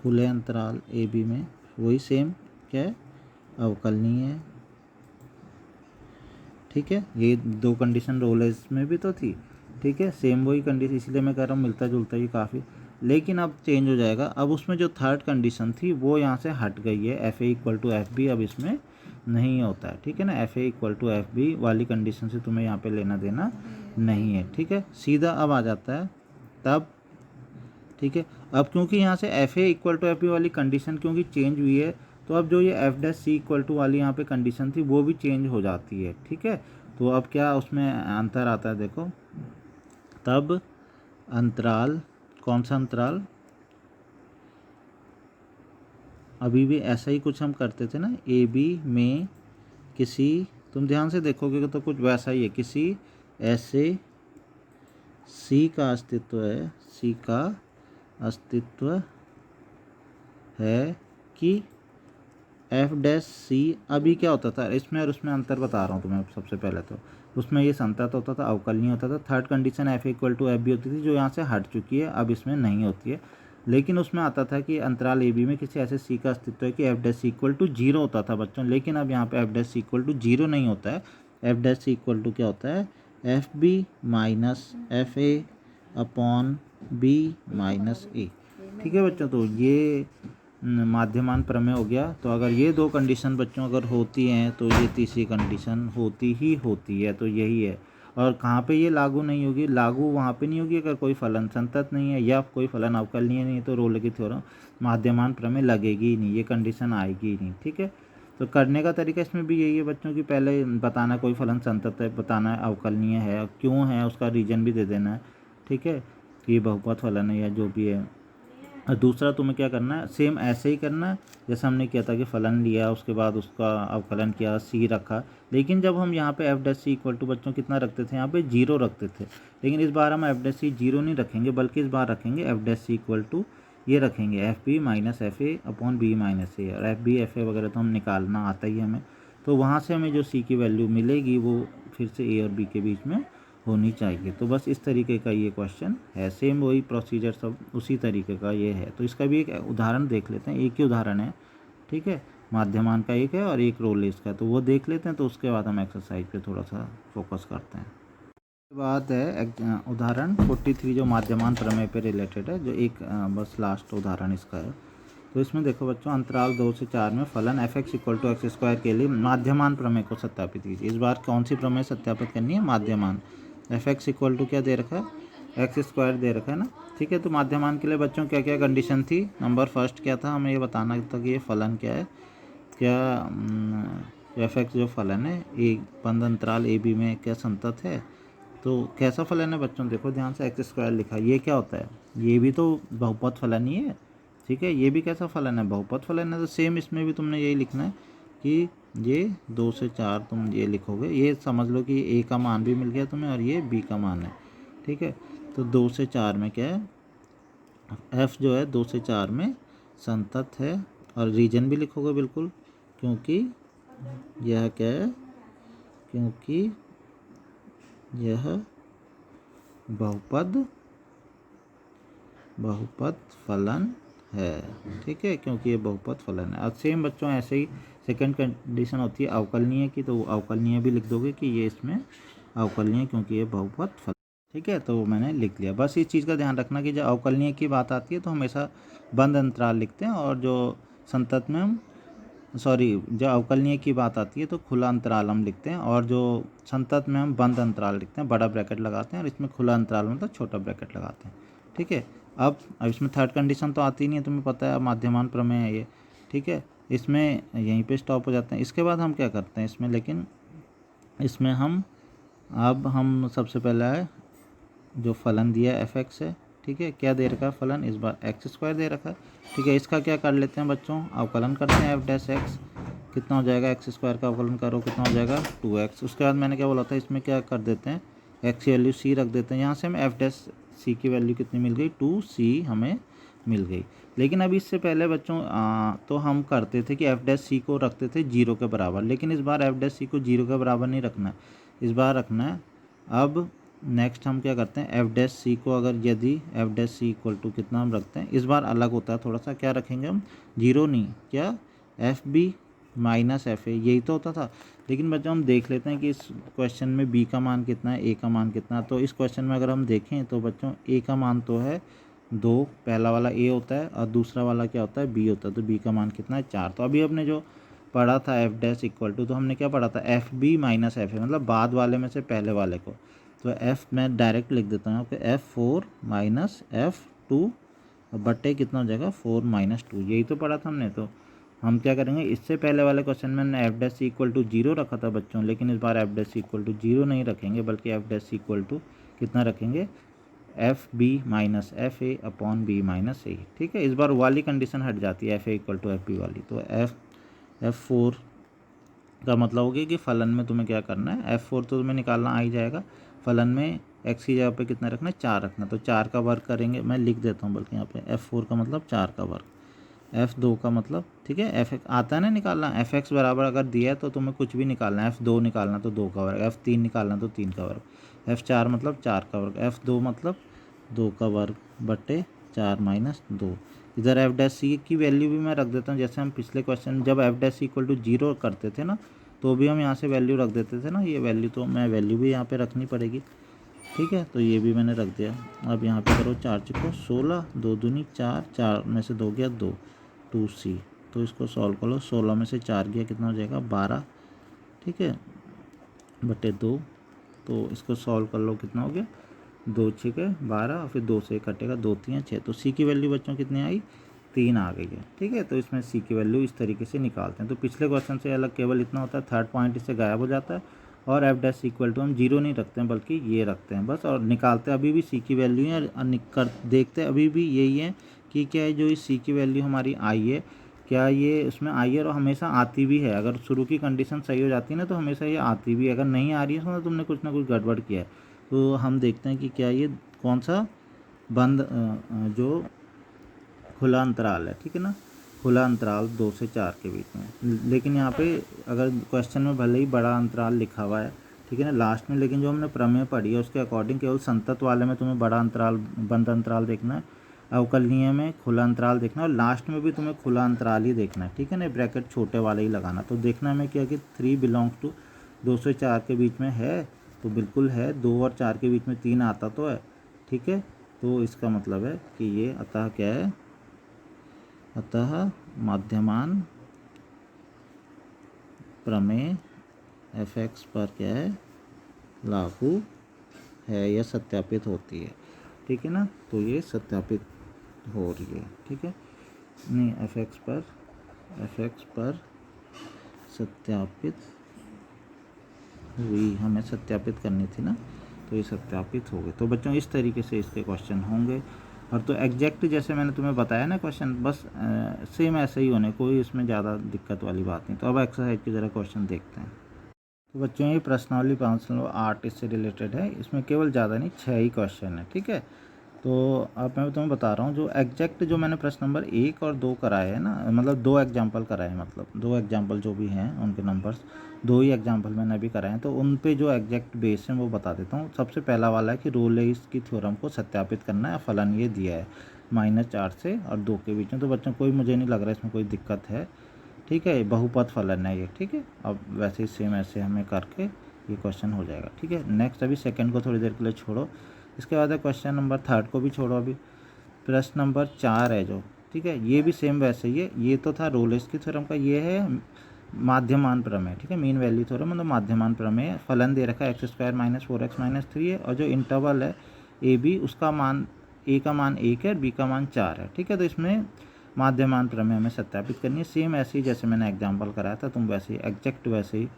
खुले अंतराल ए बी में, वही सेम क्या है, अवकलनीय है, ठीक है। ये दो कंडीशन रोलेस में भी तो थी, ठीक है, सेम वही कंडीशन, इसलिए मैं कह रहा हूँ मिलता जुलता ही काफ़ी। लेकिन अब चेंज हो जाएगा, अब उसमें जो थर्ड कंडीशन थी वो यहाँ से हट गई है, F A equal to F b अब इसमें नहीं होता है, ठीक है ना। F A equal to F B वाली कंडीशन से तुम्हें यहाँ पे लेना देना नहीं है, ठीक है। सीधा अब आ जाता है तब, ठीक है। अब क्योंकि यहाँ से f A equal to F B वाली कंडीशन क्योंकि चेंज हुई है, तो अब जो ये f dash C equal to वाली यहाँ पे कंडीशन थी वो भी चेंज हो जाती है, ठीक है। तो अब क्या उसमें अंतर आता है, देखो तब अंतराल, कौन सा अंतराल, अभी भी ऐसा ही कुछ हम करते थे ना, ए बी में किसी, तुम ध्यान से देखोगे तो कुछ वैसा ही है, किसी ऐसे सी का अस्तित्व है, सी का अस्तित्व है कि एफ डैश सी, अभी क्या होता था इसमें और उसमें अंतर बता रहा हूँ तुम्हें। सबसे पहले तो उसमें ये संतत होता था, अवकलनीय होता था। Third condition f equal to F b होती थी, जो यहाँ से हट चुकी है, अब इसमें नहीं होती है। लेकिन उसमें आता था कि अंतराल ए बी में किसी ऐसे सी का अस्तित्व है कि F dash C equal to zero होता था बच्चों। लेकिन अब यहाँ पे F dash C equal to zero नहीं होता है, F dash C equal to क्या होता है, F B minus F A upon B minus A, ठीक है बच्चों। तो ये माध्यमान प्रमेय हो गया। तो अगर ये दो कंडीशन बच्चों अगर होती हैं तो ये तीसरी कंडीशन होती ही होती है, तो यही है। और कहाँ पे ये लागू नहीं होगी, लागू वहाँ पे नहीं होगी अगर कोई फलन संतत नहीं है या कोई फलन अवकलनीय नहीं है, तो रोले की थ्योरम माध्यमान प्रमेय लगेगी ही नहीं, ये कंडीशन आएगी ही नहीं, ठीक है। तो करने का तरीका इसमें भी यही है बच्चों की, पहले बताना कोई फलन संतत है, बताना अवकलनीय है, क्यों है, उसका रीजन भी दे देना है, ठीक है, कि बहुपद फलन है या जो भी है। और दूसरा तुम्हें क्या करना है, सेम ऐसे ही करना है जैसे हमने किया था कि फलन लिया, उसके बाद उसका अवकलन किया, सी रखा। लेकिन जब हम यहाँ पे F dash C equal to बच्चों कितना रखते थे, यहाँ पे जीरो रखते थे। लेकिन इस बार हम एफ डैश सी जीरो नहीं रखेंगे, बल्कि इस बार रखेंगे F dash C equal to, ये रखेंगे F B minus F A upon B minus A. और एफ बी एफ ए वगैरह तो हम निकालना आता ही है हमें, तो वहाँ से हमें जो सी की वैल्यू मिलेगी वो फिर से ए और बी के बीच में होनी चाहिए। तो बस इस तरीके का ये क्वेश्चन है, सेम वही प्रोसीजर सब उसी तरीके का ये है। तो इसका भी एक उदाहरण देख लेते हैं, एक ही उदाहरण है, ठीक है। माध्यमान का एक है और एक रोलेस का, तो वो देख लेते हैं, तो उसके बाद हम एक्सरसाइज पे थोड़ा सा फोकस करते हैं। उसके बाद है उदाहरण 43 जो माध्यमान प्रमेय पे रिलेटेड है, जो एक बस लास्ट उदाहरण इसका है। तो इसमें देखो बच्चों, अंतराल 2 से 4 में फलन f x equal to x square के लिए माध्यमान प्रमेय को सत्यापित कीजिए। इस बार कौन सी प्रमेय सत्यापित करनी है, माध्यमान। एफ एक्स इक्वल टू क्या दे रखा है, एक्स स्क्वायर दे रखा है ना, ठीक है। तो माध्यमान के लिए बच्चों क्या क्या कंडीशन थी, नंबर फर्स्ट क्या था, हमें ये बताना था कि ये फलन क्या है, क्या एफ एक्स जो फलन है एक बंद अंतराल ए बी में क्या संतत है। तो कैसा फलन है बच्चों, देखो ध्यान से, एक्स स्क्वायर लिखा, ये क्या होता है, ये भी तो बहुपद फलन ही है, ठीक है। ये भी कैसा फलन है, बहुपद फलन है। तो सेम इसमें भी तुमने यही लिखना है कि ये 2 से 4 तुम ये लिखोगे, ये समझ लो कि ए का मान भी मिल गया तुम्हें और ये बी का मान है, ठीक है। तो 2 से 4 में क्या है, एफ जो है 2 से 4 में संतत है, और रीजन भी लिखोगे बिल्कुल, क्योंकि यह क्या है, क्योंकि यह बहुपद फलन है, ठीक है, क्योंकि ये बहुपद फलन है। और सेम बच्चों ऐसे ही सेकंड कंडीशन होती है अवकलनीय की, तो अवकलनीय भी लिख दोगे कि ये इसमें अवकलनीय क्योंकि ये बहुपद फलन, ठीक है। तो मैंने लिख लिया। बस इस चीज़ का ध्यान रखना कि जब अवकलनीय की बात आती है तो हमेशा बंद अंतराल लिखते हैं, और जो संतत में हम जब अवकलनीय की बात आती है तो खुला अंतराल हम लिखते हैं, और जो संतत में हम बंद अंतराल लिखते हैं, बड़ा ब्रैकेट लगाते हैं, और इसमें खुला अंतराल मतलब छोटा ब्रैकेट लगाते हैं, ठीक है। अब इसमें थर्ड कंडीशन तो आती नहीं है, तुम्हें पता है, माध्यमान प्रमेय है ये, ठीक है। इसमें यहीं पे स्टॉप हो जाते हैं। इसके बाद हम क्या करते हैं इसमें, लेकिन इसमें हम सबसे पहले है जो फलन दिया एफ एक्स है, ठीक है, क्या दे रखा है फलन, इस बार एक्स स्क्वायर दे रखा है, ठीक है। इसका क्या कर लेते हैं बच्चों, अवकलन करते हैं एफ डैश एक्स, कितना हो जाएगा, एक्स स्क्वायर का अवकलन करो कितना हो जाएगा 2x। उसके बाद मैंने क्या बोला था, इसमें क्या कर देते हैं, एक्स की वैल्यू सी रख देते हैं, यहाँ से हमें एफ डैश सी की वैल्यू कितनी मिल गई, 2c हमें मिल गई। लेकिन अभी इससे पहले बच्चों तो हम करते थे कि एफ डैश सी को रखते थे 0 के बराबर, लेकिन इस बार एफ डैश सी को 0 के बराबर नहीं रखना है, इस बार रखना है। अब नेक्स्ट हम क्या करते हैं, एफ डैश सी को अगर यदि F dash C equal to कितना हम रखते हैं, इस बार अलग होता है थोड़ा सा, क्या रखेंगे हम, 0 नहीं, क्या f B minus F a, यही तो होता था। लेकिन बच्चों हम देख लेते हैं कि इस क्वेश्चन में बी का मान कितना है, ए का मान कितना है। तो इस क्वेश्चन में अगर हम देखें तो बच्चों ए का मान तो है 2, पहला वाला ए होता है, और दूसरा वाला क्या होता है, बी होता है। तो बी का मान कितना है 4। तो अभी हमने जो पढ़ा था एफ डैश इक्वल टू, तो हमने क्या पढ़ा था, f B minus F a, मतलब बाद वाले में से पहले वाले को। तो एफ मैं डायरेक्ट लिख देता हूँ यहाँ पे, F4 माइनस F2 बटे कितना हो जाएगा 4 माइनस 2, यही तो पढ़ा था हमने। तो हम क्या करेंगे, इससे पहले वाले क्वेश्चन में हमने एफ डैश इक्वल टू 0 रखा था बच्चों, लेकिन इस बार एफ डैश इक्वल टू 0 नहीं रखेंगे, बल्कि एफ डैश इक्वल टू कितना रखेंगे, F B minus F A upon B minus A, ठीक है। इस बार वाली कंडीशन हट जाती है, F A equal to F B वाली। तो F4 का मतलब हो गया कि फलन में तुम्हें क्या करना है, F4 तो तुम्हें निकालना आ ही जाएगा, फलन में x की जगह पे कितना रखना है, 4 रखना। तो 4 का वर्ग करेंगे, मैं लिख देता हूँ बल्कि यहाँ पे, F4 का मतलब 4 का वर्ग, F2 का मतलब, ठीक है, F आता है ना निकालना, Fx बराबर अगर दिया है तो तुम्हें कुछ भी निकालना है, F2 निकालना तो 2 का वर्ग, F3 निकालना तो 3 का वर्ग, F4 मतलब 4 का वर्ग, F2 मतलब 2 का वर्ग बटे 4 माइनस 2। इधर एफ डैश सी की वैल्यू भी मैं रख देता हूँ, जैसे हम पिछले क्वेश्चन जब f dash C equal to 0 करते थे ना, तो भी हम यहाँ से वैल्यू रख देते थे ना, ये वैल्यू तो मैं वैल्यू भी यहाँ पे रखनी पड़ेगी, ठीक है। तो ये भी मैंने रख दिया। अब यहाँ पे करो 4 चुको 16, 2 दूनी 4, 4 में से 2 गया 2, 2c। तो इसको सॉल्व कर लो, 16 में से 4 गया कितना हो जाएगा 12, ठीक है, बटे 2। तो इसको सॉल्व कर लो, कितना हो गया 2 6 12, और फिर 2 से कटेगा 2 3 6। तो सी की वैल्यू बच्चों कितनी आई, 3 आ गई है, ठीक है। तो इसमें सी की वैल्यू इस तरीके से निकालते हैं। तो पिछले क्वेश्चन से अलग केवल इतना होता है, थर्ड पॉइंट इससे गायब हो जाता है, और एफ डैश इक्वल टू हम 0 नहीं रखते हैं, बल्कि ये रखते हैं बस, और निकालते अभी भी सी की वैल्यू है, और देखते अभी भी यही है कि क्या है, जो इस सी की वैल्यू हमारी आई है, क्या ये उसमें आई है, और हमेशा आती भी है। अगर शुरू की कंडीशन सही हो जाती है ना, तो हमेशा ये आती भी है। अगर नहीं आ रही है तो तुमने कुछ ना कुछ गड़बड़ किया है। तो हम देखते हैं कि क्या ये कौन सा बंद जो खुला अंतराल है, ठीक है ना, खुला अंतराल 2 से 4 के बीच में। लेकिन यहाँ पे अगर क्वेश्चन में भले ही बड़ा अंतराल लिखा हुआ है, ठीक है ना, लास्ट में, लेकिन जो हमने प्रमेय पढ़ी है उसके अकॉर्डिंग केवल संतत वाले में तुम्हें बड़ा अंतराल बंद अंतराल देखना है, अवकलनीय में खुला अंतराल देखना है, और लास्ट में भी तुम्हें खुला अंतराल ही देखना है, ठीक है ना, ब्रैकेट छोटे वाले ही लगाना। तो देखना हमें क्या कि 3 बिलोंग्स टू 2 से 4 के बीच में है, तो बिल्कुल है, 2 और 4 के बीच में 3 आता तो है, ठीक है। तो इसका मतलब है कि ये अतः क्या है, अतः माध्यमान प्रमेय एफ एक्स पर क्या है, लागू है या सत्यापित होती है, ठीक है ना। तो ये सत्यापित हो रही है, ठीक है, नहीं एफ एक्स पर सत्यापित हुई, हमें सत्यापित करनी थी ना, तो ये सत्यापित हो गए। तो बच्चों इस तरीके से इसके क्वेश्चन होंगे। और तो एग्जैक्ट जैसे मैंने तुम्हें बताया ना क्वेश्चन, बस सेम ऐसे ही होने, कोई इसमें ज़्यादा दिक्कत वाली बात नहीं। तो अब एक्सरसाइज की ज़रा क्वेश्चन देखते हैं। तो बच्चों ये प्रश्नावली 508 इससे रिलेटेड है, इसमें केवल ज़्यादा नहीं 6 ही क्वेश्चन है, ठीक है। तो अब मैं तुम्हें बता रहा हूँ, जो एग्जैक्ट जो मैंने प्रश्न नंबर 1 और 2 कराए हैं ना, मतलब 2 एग्जाम्पल कराए हैं, मतलब 2 एग्जाम्पल जो भी हैं उनके नंबर्स 2 ही एग्जाम्पल मैंने अभी कराए हैं। तो उन पे जो एग्जैक्ट बेस हैं वो बता देता हूँ। सबसे पहला वाला है कि रोलेस की थ्योरम को सत्यापित करना है, फलन ये दिया है। -4 से और 2 के बीच में। तो बच्चों कोई मुझे नहीं लग रहा इसमें कोई दिक्कत है, ठीक है। बहुपद फलन है ये, ठीक है। अब वैसे ही सेम ऐसे हमें करके ये क्वेश्चन हो जाएगा, ठीक है। नेक्स्ट अभी सेकंड को थोड़ी देर के लिए छोड़ो, इसके बाद है क्वेश्चन नंबर थर्ड को भी छोड़ो। अभी प्रश्न नंबर 4 है जो, ठीक है, ये भी सेम वैसे ही है। ये तो था रोलेस्की थ्योरम का, ये है माध्यमान प्रमेय, ठीक है। मीन वैल्यू थ्योरम मतलब माध्यमान प्रमेय। फलन दे रखा है x² - 4x - 3 है, और जो इंटरवल है ए बी उसका मान, ए का मान 1 है और बी का मान 4 है, ठीक है। तो इसमें माध्यमान प्रमेय हमें सत्यापित करनी है। सेम ऐसे ही जैसे मैंने एग्जाम्पल कराया था, तुम वैसे ही एग्जैक्ट वैसे ही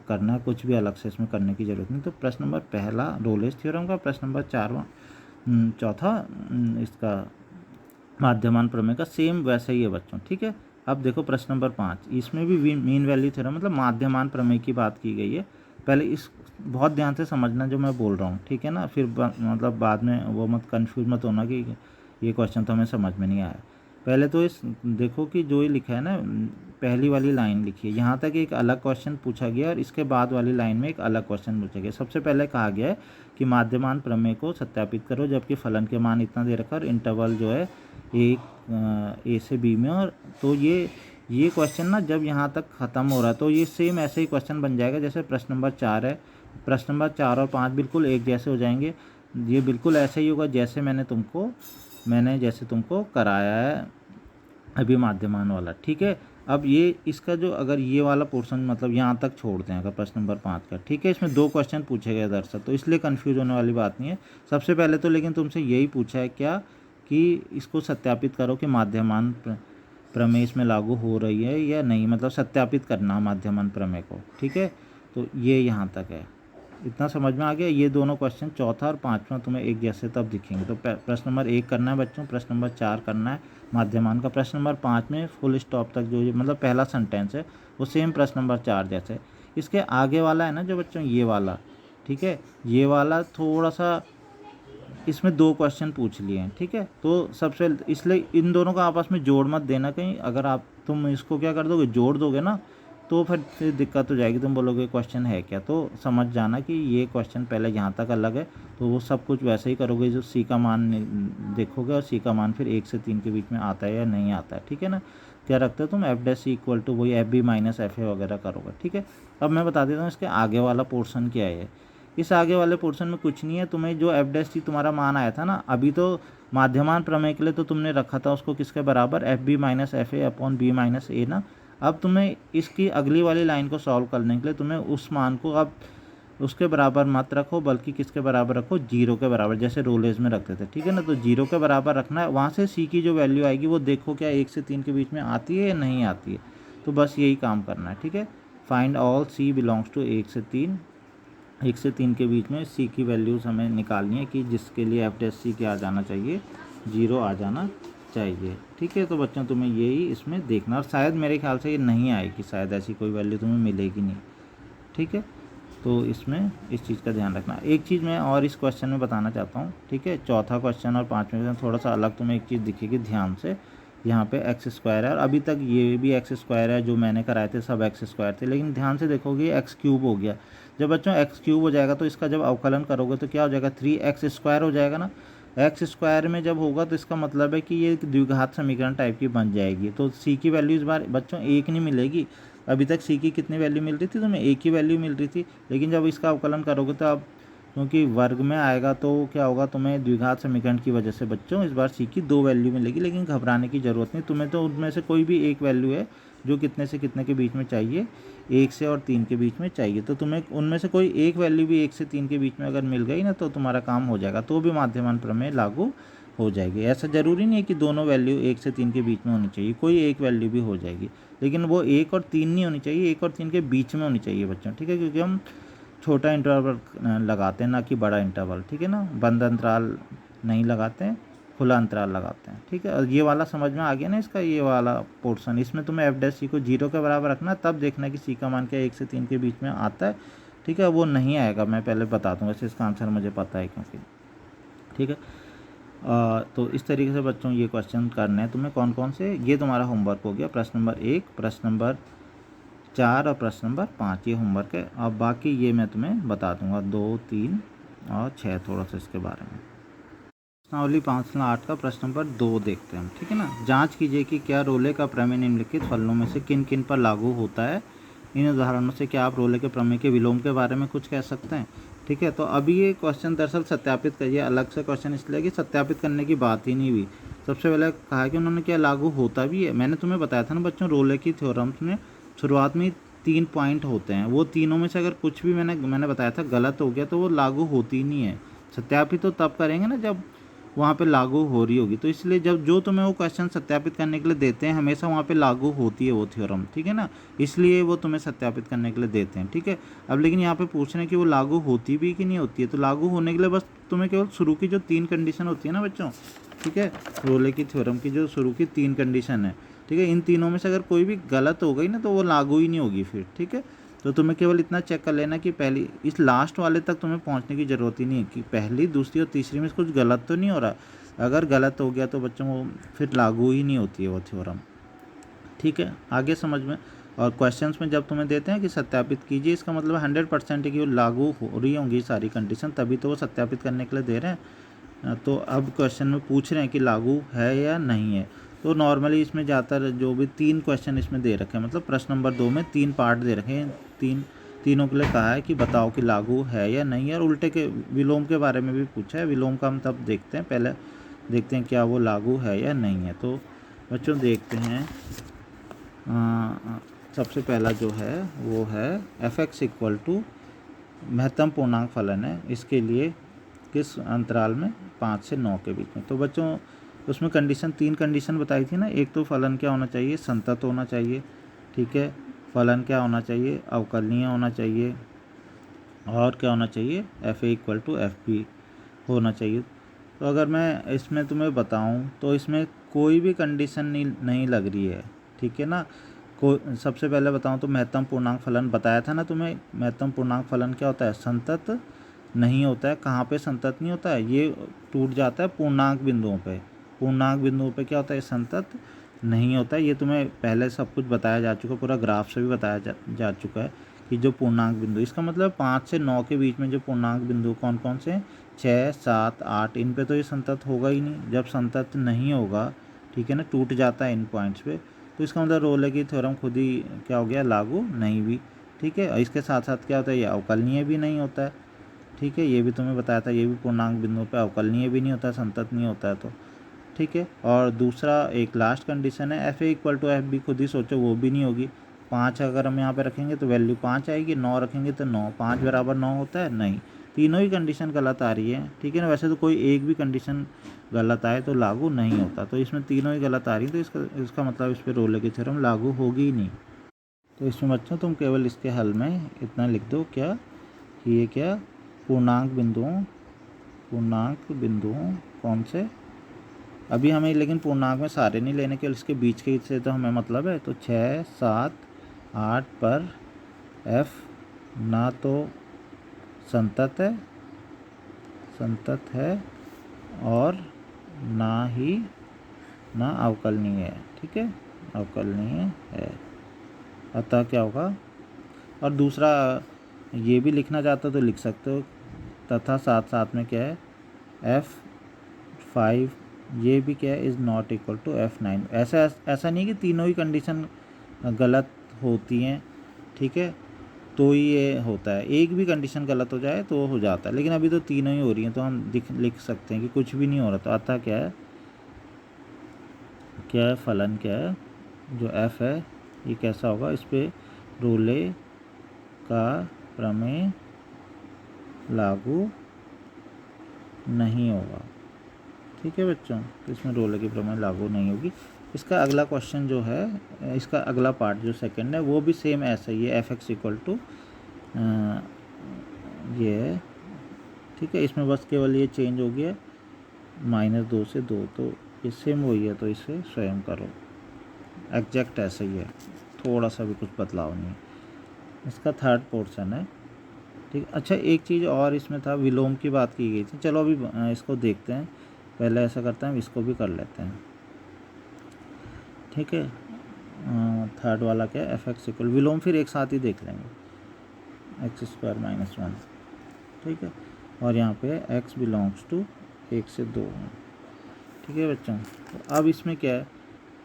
करना, कुछ भी अलग से इसमें करने की ज़रूरत नहीं। तो प्रश्न नंबर पहला रोलेस थ्योरम का, प्रश्न नंबर चौथा इसका माध्यमान प्रमेय का, सेम वैसे ही है बच्चों, ठीक है। अब देखो प्रश्न नंबर 5, इसमें भी मीन वैल्यू थ्योरम मतलब माध्यमान प्रमेय की बात की गई है। पहले इस बहुत ध्यान से समझना जो मैं बोल रहा हूँ, ठीक है ना। फिर मतलब बाद में वो मत कंफ्यूज मत होना कि ये क्वेश्चन तो हमें समझ में नहीं आया। पहले तो इस देखो कि जो ये लिखा है ना, पहली वाली लाइन लिखी है, यहाँ तक एक अलग क्वेश्चन पूछा गया और इसके बाद वाली लाइन में एक अलग क्वेश्चन पूछा गया। सबसे पहले कहा गया है कि माध्यमान प्रमेय को सत्यापित करो जबकि फलन के मान इतना दे रखा और इंटरवल जो है ए से बी में। और तो ये क्वेश्चन ना जब यहाँ तक ख़त्म हो रहा है तो ये सेम ऐसे ही क्वेश्चन बन जाएगा जैसे प्रश्न नंबर 4 है। प्रश्न नंबर 4 और 5 बिल्कुल एक जैसे हो जाएंगे। ये बिल्कुल ऐसे ही होगा जैसे मैंने जैसे तुमको कराया है अभी माध्यमान वाला, ठीक है। अब ये इसका जो अगर ये वाला पोर्शन मतलब यहाँ तक छोड़ते हैं अगर प्रश्न नंबर 5 का, ठीक है। इसमें 2 क्वेश्चन पूछे गए दरअसल, तो इसलिए कन्फ्यूज होने वाली बात नहीं है। सबसे पहले तो लेकिन तुमसे यही पूछा है क्या कि इसको सत्यापित करो कि माध्यमान प्रमेय इसमें लागू हो रही है या नहीं, मतलब सत्यापित करना माध्यमान प्रमेय को, ठीक है। तो ये यहाँ तक है, इतना समझ में आ गया। ये दोनों क्वेश्चन चौथा और पाँचवा तुम्हें एक जैसे तब दिखेंगे। तो प्रश्न नंबर 1 करना है बच्चों, प्रश्न नंबर 4 करना है माध्यमान का, प्रश्न नंबर 5 में फुल स्टॉप तक जो मतलब पहला सेंटेंस है वो सेम प्रश्न नंबर 4 जैसे। इसके आगे वाला है ना जो बच्चों ये वाला, ठीक है, ये वाला थोड़ा सा इसमें 2 क्वेश्चन पूछ लिए हैं, ठीक है। तो सबसे इसलिए इन दोनों का आपस में जोड़ मत देना कहीं, अगर तुम इसको क्या कर दोगे जोड़ दोगे ना तो फिर दिक्कत हो जाएगी, तुम बोलोगे क्वेश्चन है क्या। तो समझ जाना कि ये क्वेश्चन पहले यहाँ तक अलग है, तो वो सब कुछ वैसे ही करोगे, जो सी का मान देखोगे और सी का मान फिर 1 से 3 के बीच में आता है या नहीं आता है, ठीक है ना। क्या रखते हो तुम F' इक्वल टू वही FB - FA वगैरह करोगे, ठीक है। अब मैं बता देता हूँ इसके आगे वाला पोर्शन क्या है। इस आगे वाले पोर्शन में कुछ नहीं है, तुम्हें जो F' तुम्हारा मान आया था ना अभी, तो माध्यमान प्रमेय के लिए तो तुमने रखा था उसको किसके बराबर, FB - FA/B - A ना। अब तुम्हें इसकी अगली वाली लाइन को सॉल्व करने के लिए तुम्हें उस मान को अब उसके बराबर मत रखो, बल्कि किसके बराबर रखो, 0 के बराबर, जैसे रोलेज में रखते थे, ठीक है ना। तो 0 के बराबर रखना है। वहाँ से सी की जो वैल्यू आएगी वो देखो क्या 1 से 3 के बीच में आती है या नहीं आती है। तो बस यही काम करना है, ठीक है। Find all c belongs to 1 से 3 के बीच में सी की वैल्यूज़ हमें निकालनी है कि जिसके लिए F' क्या आ जाना चाहिए, 0 आ जाना चाहिए, ठीक है। तो बच्चों तुम्हें यही इसमें देखना, और शायद मेरे ख्याल से ये नहीं आएगी, शायद ऐसी कोई वैल्यू तुम्हें मिलेगी नहीं, ठीक है। तो इसमें इस चीज़ का ध्यान रखना। एक चीज़ मैं और इस क्वेश्चन में बताना चाहता हूँ, ठीक है। चौथा क्वेश्चन और 5वें क्वेश्चन थोड़ा सा अलग तुम्हें एक चीज़ दिखेगी ध्यान से। यहाँ पे x² है और अभी तक ये भी x² है, जो मैंने कराए थे सब x² थे, लेकिन ध्यान से देखोगे x³ हो गया। जब बच्चों x³ हो जाएगा तो इसका जब अवकलन करोगे तो क्या हो जाएगा, 3x² हो जाएगा ना। x² में जब होगा तो इसका मतलब है कि ये द्विघात समीकरण टाइप की बन जाएगी। तो सी की वैल्यू इस बार बच्चों 1 नहीं मिलेगी। अभी तक सी की कितनी वैल्यू मिल रही थी तुम्हें, 1 ही वैल्यू मिल रही थी, लेकिन जब इसका अवकलन करोगे तो अब क्योंकि वर्ग में आएगा तो क्या होगा, तुम्हें द्विघात समीकरण की वजह से बच्चों इस बार सी की 2 वैल्यू मिलेगी। लेकिन घबराने की ज़रूरत नहीं, तुम्हें तो उनमें से कोई भी एक वैल्यू है जो कितने से कितने के बीच में चाहिए, 1 से और 3 के बीच में चाहिए। तो तुम्हें उनमें से कोई एक वैल्यू भी 1 से 3 के बीच में अगर मिल गई ना तो तुम्हारा काम हो जाएगा, तो भी माध्यमान प्रमेय लागू हो जाएगी। ऐसा ज़रूरी नहीं है कि दोनों वैल्यू 1 से 3 के बीच में होनी चाहिए, कोई एक वैल्यू भी हो जाएगी, लेकिन वो 1 और 3 नहीं होनी चाहिए, 1 और 3 के बीच में होनी चाहिए बच्चों, ठीक है। क्योंकि हम छोटा इंटरवल लगाते हैं ना कि बड़ा इंटरवल, ठीक है ना। बंद अंतराल नहीं लगाते हैं, खुला अंतराल लगाते हैं, ठीक है। और ये वाला समझ में आ गया ना इसका, ये वाला पोर्शन, इसमें तुम्हें F' को 0 के बराबर रखना, तब देखना कि सी का मान क्या 1 से 3 के बीच में आता है, ठीक है। वो नहीं आएगा, मैं पहले बता दूँगा, वैसे इसका आंसर मुझे पता है क्योंकि, ठीक है। तो इस तरीके से बच्चों ये क्वेश्चन करने हैं तुम्हें कौन कौन से, ये तुम्हारा होमवर्क हो गया। प्रश्न नंबर 1, प्रश्न नंबर 4 और प्रश्न नंबर 5 ये होमवर्क है। अब बाकी ये मैं तुम्हें बता दूंगा 2, 3 और 6 थोड़ा सा इसके बारे में। प्रश्नावली 5/8 का प्रश्न नंबर 2 देखते हैं हम, ठीक है ना। जांच कीजिए कि क्या रोले का प्रमेय निम्नलिखित फलनों में से किन किन पर लागू होता है। इन उदाहरणों से क्या आप रोले के प्रमेय के विलोम के बारे में कुछ कह सकते हैं, ठीक है। तो अभी ये क्वेश्चन दरअसल सत्यापित करिए, अलग से क्वेश्चन इसलिए कि सत्यापित करने की बात ही नहीं हुई। सबसे पहले कहा कि उन्होंने क्या लागू होता भी है। मैंने तुम्हें बताया था ना बच्चों, रोले की थ्योरम्स में शुरुआत में 3 पॉइंट होते हैं, वो तीनों में से अगर कुछ भी मैंने बताया था गलत हो गया तो वो लागू होती नहीं है। सत्यापित तो तब करेंगे ना जब वहाँ पे लागू हो रही होगी। तो इसलिए जब जो तुम्हें वो क्वेश्चन सत्यापित करने के लिए देते हैं हमेशा वहाँ पे लागू होती है वो थ्योरम, ठीक है ना, इसलिए वो तुम्हें सत्यापित करने के लिए देते हैं, ठीक है। अब लेकिन यहाँ पे पूछ रहे हैं कि वो लागू होती भी कि नहीं होती है। तो लागू होने के लिए बस तुम्हें केवल शुरू की जो 3 कंडीशन होती है ना बच्चों, ठीक है, रोले की थ्योरम की जो शुरू की 3 कंडीशन है, ठीक है, इन तीनों में से अगर कोई भी गलत हो गई ना तो वो लागू ही नहीं होगी फिर, ठीक है। तो तुम्हें केवल इतना चेक कर लेना कि पहली इस लास्ट वाले तक तुम्हें पहुंचने की ज़रूरत ही नहीं है कि पहली, दूसरी और तीसरी में कुछ गलत तो नहीं हो रहा। अगर गलत हो गया तो बच्चों वो फिर लागू ही नहीं होती है वो थ्योरम, ठीक है। आगे समझ में। और क्वेश्चंस में जब तुम्हें देते हैं कि सत्यापित कीजिए, इसका मतलब 100% कि वो लागू हो रही होंगी सारी कंडीशन, तभी तो वो सत्यापित करने के लिए दे रहे हैं। तो अब क्वेश्चन में पूछ रहे हैं कि लागू है या नहीं है। तो नॉर्मली इसमें ज़्यादातर जो भी 3 क्वेश्चन इसमें दे रखे हैं, मतलब प्रश्न नंबर 2 में 3 पार्ट दे रखे हैं, तीनों के लिए कहा है कि बताओ कि लागू है या नहीं है। और उल्टे के विलोम के बारे में भी पूछा है। विलोम का हम तब देखते हैं, पहले देखते हैं क्या वो लागू है या नहीं है। तो बच्चों देखते हैं, सबसे पहला जो है वो है f(x) इक्वल टू महत्तम पूर्णांक फलन है, इसके लिए किस अंतराल में 5 से 9 के बीच में। तो बच्चों उसमें कंडीशन 3 कंडीशन बताई थी ना। एक तो फलन क्या होना चाहिए, संतत होना चाहिए, ठीक है। फलन क्या होना चाहिए, अवकलनीय होना चाहिए। और क्या होना चाहिए, f(a) इक्वल टू f(b) होना चाहिए। तो अगर मैं इसमें तुम्हें बताऊं तो इसमें कोई भी कंडीशन नहीं लग रही है, ठीक है ना। सबसे पहले बताऊं तो महत्तम पूर्णांक फलन बताया था ना तुम्हें। महत्तम पूर्णांक फलन क्या होता है, संतत नहीं होता है। कहाँ पे संतत नहीं होता है, ये टूट जाता है पूर्णांक बिंदुओं पे। पूर्णांक बिंदुओं पे क्या होता है, संतत नहीं होता है। ये तुम्हें पहले सब कुछ बताया जा चुका है, पूरा ग्राफ से भी बताया जा चुका है कि जो पूर्णांक बिंदु, इसका मतलब 5 से 9 के बीच में जो पूर्णांक बिंदु कौन कौन से, 6, 7, 8, इन पे तो ये संतत होगा ही नहीं। जब संतत नहीं होगा, ठीक है ना, टूट जाता है इन पॉइंट्स पे, तो इसका मतलब रोले की थ्योरम खुद ही क्या हो गया, लागू नहीं भी, ठीक है। और इसके साथ साथ क्या होता है, ये अवकलनीय भी नहीं होता है, ठीक है। ये भी तुम्हें बताया था, ये भी पूर्णांक बिंदुओं पे अवकलनीय भी नहीं होता है, संतत नहीं होता है, तो ठीक है। और दूसरा एक लास्ट कंडीशन है f(a) इक्वल टू f(b), खुद ही सोचो वो भी नहीं होगी। 5 अगर हम यहाँ पे रखेंगे तो वैल्यू 5 आएगी, 9 रखेंगे तो 9, 5 बराबर 9 होता है, नहीं। तीनों ही कंडीशन गलत आ रही है, ठीक है ना। वैसे तो कोई एक भी कंडीशन गलत आए तो लागू नहीं होता, तो इसमें तीनों ही गलत आ रही है, तो इसका मतलब इस पर रोले की थ्योरम लागू होगी ही नहीं। तो इसमें बच्चों तुम केवल इसके हल में इतना लिख दो क्या, कि ये क्या पूर्णांक बिंदुओं कौन से, अभी हमें लेकिन पूर्णांक में सारे नहीं लेने, केवल इसके बीच के से तो हमें मतलब है। तो 6, 7, 8 पर f ना तो संतत है और ना अवकलनीय है, ठीक है, अवकलनीय है। अतः क्या होगा, और दूसरा ये भी लिखना चाहते हो तो लिख सकते हो, तथा साथ में क्या है, f(5) ये भी क्या है, is not equal to f(9). ऐसा नहीं कि तीनों ही कंडीशन गलत होती हैं, ठीक है, तो ये होता है। एक भी कंडीशन गलत हो जाए तो हो जाता है, लेकिन अभी तो तीनों ही हो रही हैं, तो हम लिख सकते हैं कि कुछ भी नहीं हो रहा। तो अतः क्या है फलन क्या है, जो f है ये कैसा होगा, इस पर रोले का प्रमेय लागू नहीं होगा, ठीक है बच्चों। तो इसमें रोले की प्रमेय लागू नहीं होगी। इसका अगला क्वेश्चन जो है, इसका अगला पार्ट जो सेकंड है वो भी सेम ऐसा ही है, f(x) इक्वल टू ये है, ठीक है। इसमें बस केवल ये चेंज हो गया -2 से 2, तो ये सेम वही है, तो इसे स्वयं करो, एग्जैक्ट ऐसा ही है, थोड़ा सा भी कुछ बदलाव नहीं है। इसका थर्ड पोर्शन है, ठीक। अच्छा एक चीज़ और इसमें था, विलोम की बात की गई थी, चलो अभी इसको देखते हैं। पहले ऐसा करते हैं, इसको भी कर लेते हैं, ठीक है। थर्ड वाला क्या है, f(x) इक्वल, विलोम फिर एक साथ ही देख लेंगे, x² - 1, ठीक है। और यहाँ पे x बिलोंग्स टू 1 से 2, ठीक है बच्चों। तो अब इसमें क्या है,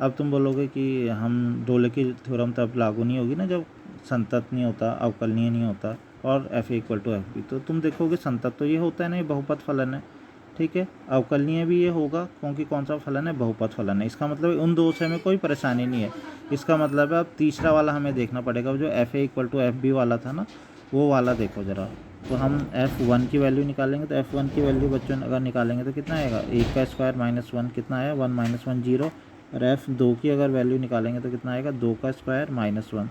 अब तुम बोलोगे कि हम रोले की थ्योरम तब लागू नहीं होगी ना जब संतत नहीं होता, अवकलनीय नहीं होता और f equal to F b. तो तुम देखोगे संतत तो ये होता है ना, ये बहुपद फलन है, ठीक है। अवकलनीय भी ये होगा क्योंकि कौन सा फलन है, बहुपद फलन है। इसका मतलब उन दो से हमें कोई परेशानी नहीं है। इसका मतलब है अब तीसरा वाला हमें देखना पड़ेगा, जो f A equal to F b वाला था ना, वो वाला देखो ज़रा। तो हम f1 की वैल्यू निकालेंगे, तो f1 की वैल्यू बच्चों अगर निकालेंगे तो कितना आएगा, 1 का स्क्वायर माइनस 1 कितना आया, 1 माइनस 1 0। और f2 की अगर वैल्यू निकालेंगे तो कितना आएगा, 2 का स्क्वायर माइनस 1।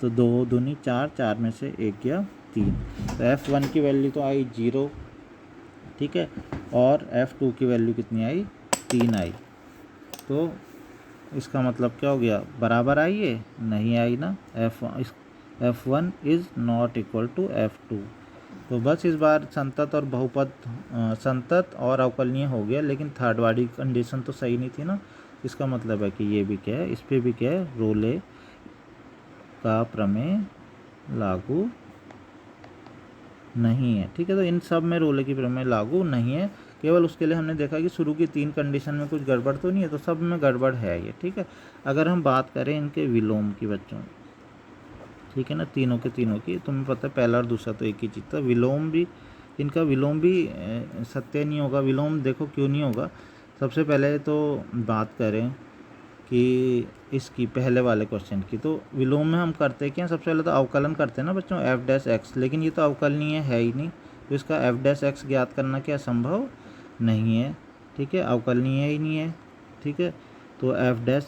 तो 2 दूनी 4, 4 में से 1 गया 3। तो f1 की वैल्यू तो आई 0, ठीक है। और f2 की वैल्यू कितनी आई, 3 आई। तो इसका मतलब क्या हो गया, बराबर आई है, नहीं आई ना। f1 is not equal to f2। तो बस इस बार संतत और बहुपद, संतत और अवकलनीय हो गया, लेकिन थर्ड वाली कंडीशन तो सही नहीं थी ना। इसका मतलब है कि ये भी क्या है, इस पर भी क्या है, रोले का प्रमेय लागू नहीं है, ठीक है। तो इन सब में रोले की प्रमेय लागू नहीं है। केवल उसके लिए हमने देखा कि शुरू की 3 कंडीशन में कुछ गड़बड़ तो नहीं है, तो सब में गड़बड़ है ये, ठीक है। अगर हम बात करें इनके विलोम की बच्चों, ठीक है ना, तीनों के तीनों की, तुम्हें पता है पहला और दूसरा तो एक ही चीज़ था। विलोम भी, इनका विलोम भी सत्य नहीं होगा। विलोम देखो क्यों नहीं होगा। सबसे पहले तो बात करें कि इसकी पहले वाले क्वेश्चन की, तो विलोम में हम करते क्या, सबसे पहले तो अवकलन करते हैं ना बच्चों, एफ डैश एक्स। लेकिन ये तो अवकलनीय है ही नहीं, तो इसका एफ डैश एक्स ज्ञात करना क्या संभव नहीं है, ठीक है। अवकलनीय ही नहीं है, ठीक है। तो एफ डैश,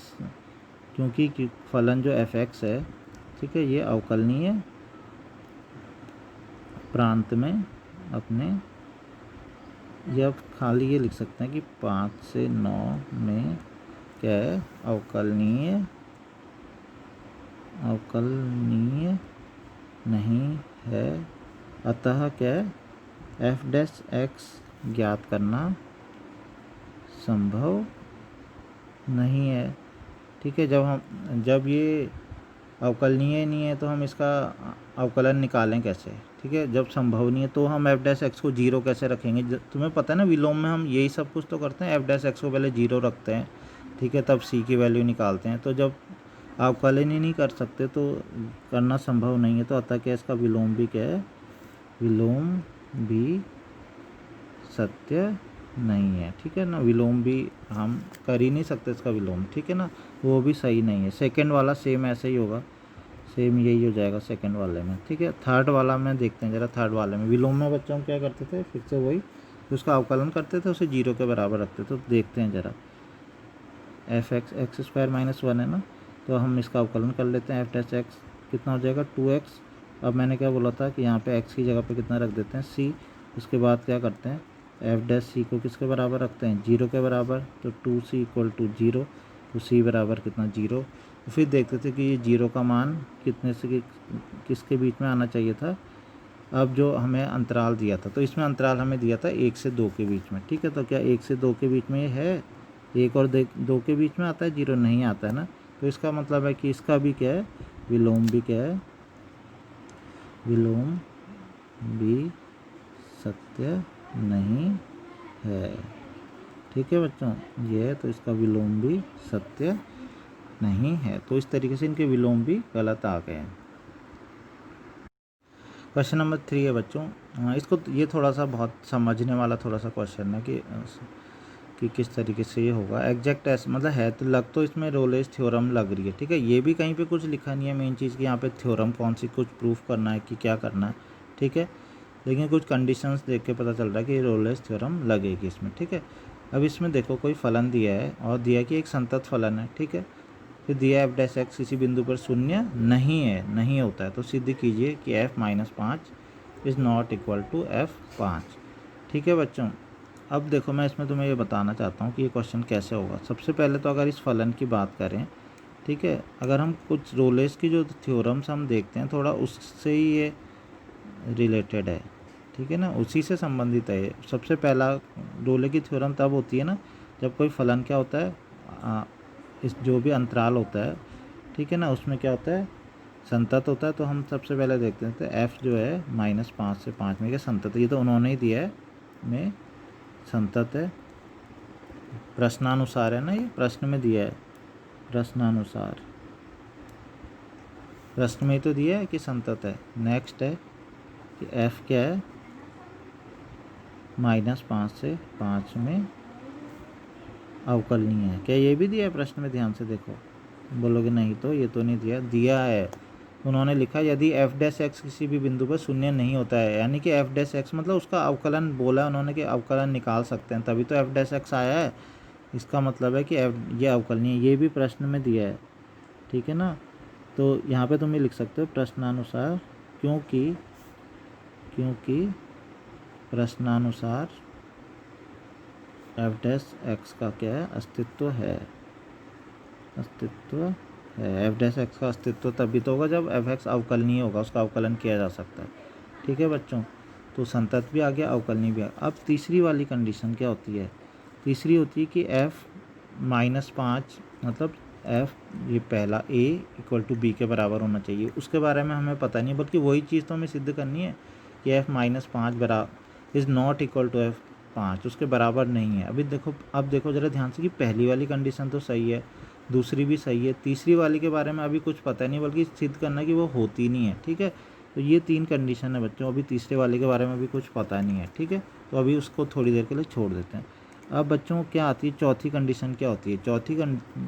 क्योंकि फलन जो एफ एक्स है, ठीक है, ये अवकलनीय प्रांत में अपने, या खाली ये लिख सकते हैं कि 5 से 9 में क्या है, अवकलनीय नहीं है। अतः क्या है, एफ डैश एक्स ज्ञात करना संभव नहीं है, ठीक है। जब ये अवकलनीय नहीं है तो हम इसका अवकलन निकालें कैसे, ठीक है। जब संभव नहीं है तो हम एफ डैश एक्स को 0 कैसे रखेंगे। तुम्हें पता है ना, विलोम में हम यही सब कुछ तो करते हैं, एफ डैश एक्स को पहले 0 रखते हैं, ठीक है, तब सी की वैल्यू निकालते हैं। तो जब अवकलन ही नहीं कर सकते तो करना संभव नहीं है, तो अतः क्या, इसका विलोम भी क्या है, विलोम भी सत्य नहीं है, ठीक है ना। विलोम भी हम कर ही नहीं सकते इसका विलोम, ठीक है ना, वो भी सही नहीं है। सेकंड वाला सेम ऐसे ही होगा, सेम यही हो जाएगा सेकंड वाले में, ठीक है। थर्ड वाला में देखते हैं ज़रा। थर्ड वाले में विलोम में बच्चों हम क्या करते थे, फिर से वही, उसका अवकलन करते थे, उसे 0 के बराबर रखते थे। तो देखते हैं ज़रा, F x x square minus 1 है ना, तो हम इसका अवकलन कर लेते हैं। एफ डैश एक्स कितना हो जाएगा, 2x। अब मैंने क्या बोला था कि यहाँ पे x की जगह पे कितना रख देते हैं, c। उसके बाद क्या करते हैं, एफ डैश सी को किसके बराबर रखते हैं, 0 के बराबर। तो 2c इक्वल टू 0, तो c बराबर कितना, 0। तो फिर देखते थे कि ये 0 का मान कितने से किसके बीच में आना चाहिए था। अब जो हमें अंतराल दिया था, तो इसमें अंतराल हमें दिया था 1 से 2 के बीच में, ठीक है। तो क्या 1 से 2 के बीच में ये है, 1 और 2 के बीच में आता है, 0 नहीं आता है ना। तो इसका मतलब है कि इसका भी क्या है, विलोम भी क्या है, विलोम भी सत्य नहीं है, ठीक है बच्चों, ये है। तो इसका विलोम भी सत्य नहीं है। तो इस तरीके से इनके विलोम भी गलत आ गए हैं। क्वेश्चन नंबर 3 है बच्चों, इसको ये थोड़ा सा बहुत समझने वाला थोड़ा सा क्वेश्चन है कि किस तरीके से ये होगा। एग्जैक्ट ऐसे मतलब है तो लग तो इसमें रोलेस थ्योरम लग रही है, ठीक है। ये भी कहीं पे कुछ लिखा नहीं है मेन चीज़ कि यहाँ पे थ्योरम कौन सी कुछ प्रूफ करना है कि क्या करना है, ठीक है। लेकिन कुछ कंडीशंस देख के पता चल रहा है कि रोलेस थ्योरम लगेगी इसमें, ठीक है। अब इसमें देखो कोई फलन दिया है और दिया कि एक संतत फलन है, ठीक है। फिर दिया एफ डैश एक्स किसी बिंदु पर शून्य नहीं है, नहीं होता है। तो सिद्ध कीजिए कि f minus 5 is not equal to f5, ठीक है बच्चों। अब देखो मैं इसमें तुम्हें ये बताना चाहता हूँ कि ये क्वेश्चन कैसे होगा। सबसे पहले तो अगर इस फलन की बात करें, ठीक है, अगर हम कुछ रोलेस की जो थ्योरम्स हम देखते हैं थोड़ा उससे ही ये रिलेटेड है, ठीक है ना, उसी से संबंधित है ये। सबसे पहला रोले की थ्योरम तब होती है ना जब कोई फलन क्या होता है, इस जो भी अंतराल होता है, ठीक है ना, उसमें क्या होता है, संतत होता है। तो हम सबसे पहले देखते हैं तो f जो है -5 से 5 में क्या संतत है, ये तो उन्होंने ही दिया है में संतत है, प्रश्नानुसार है ना, ये प्रश्न में दिया है, प्रश्नानुसार, प्रश्न में तो दिया है कि संतत है। नेक्स्ट है कि f क्या है, -5 से 5 में अवकलनीय है। क्या ये भी दिया है प्रश्न में? ध्यान से देखो, बोलोगे नहीं तो ये तो नहीं दिया, दिया है। उन्होंने लिखा यदि f डैश x किसी भी बिंदु पर शून्य नहीं होता है, यानी कि f डैश x मतलब उसका अवकलन बोला उन्होंने कि अवकलन निकाल सकते हैं, तभी तो f डैश x आया है। इसका मतलब है कि ये अवकलनीय, ये भी प्रश्न में दिया है, ठीक है ना। तो यहाँ पे तुम ये लिख सकते हो प्रश्नानुसार, क्योंकि प्रश्नानुसार f डैश x का क्या है, अस्तित्व है, अस्तित्व है। f डैश x का अस्तित्व तभी तो होगा जब f x अवकलनीय होगा, उसका अवकलन किया जा सकता है, ठीक है बच्चों। तो संतत भी आ गया, अवकलनीय भी आ गया। अब तीसरी वाली कंडीशन क्या होती है? तीसरी होती है कि f -5 मतलब f ये पहला a = b के बराबर होना चाहिए। उसके बारे में हमें पता नहीं, बल्कि वही चीज़ तो हमें सिद्ध करनी है कि f -5 बराबर is not equal to f 5, उसके बराबर नहीं है। अभी देखो, अब देखो ज़रा ध्यान से कि पहली वाली कंडीशन तो सही है, दूसरी भी सही है, तीसरी वाली के बारे में अभी कुछ पता नहीं, बल्कि सिद्ध करना है कि वो होती नहीं है, ठीक है। तो ये 3 कंडीशन है बच्चों, अभी तीसरे वाले के बारे में भी कुछ पता नहीं है, ठीक है। तो अभी उसको थोड़ी देर के लिए छोड़ देते हैं। अब बच्चों क्या आती है चौथी कंडीशन? क्या होती है चौथी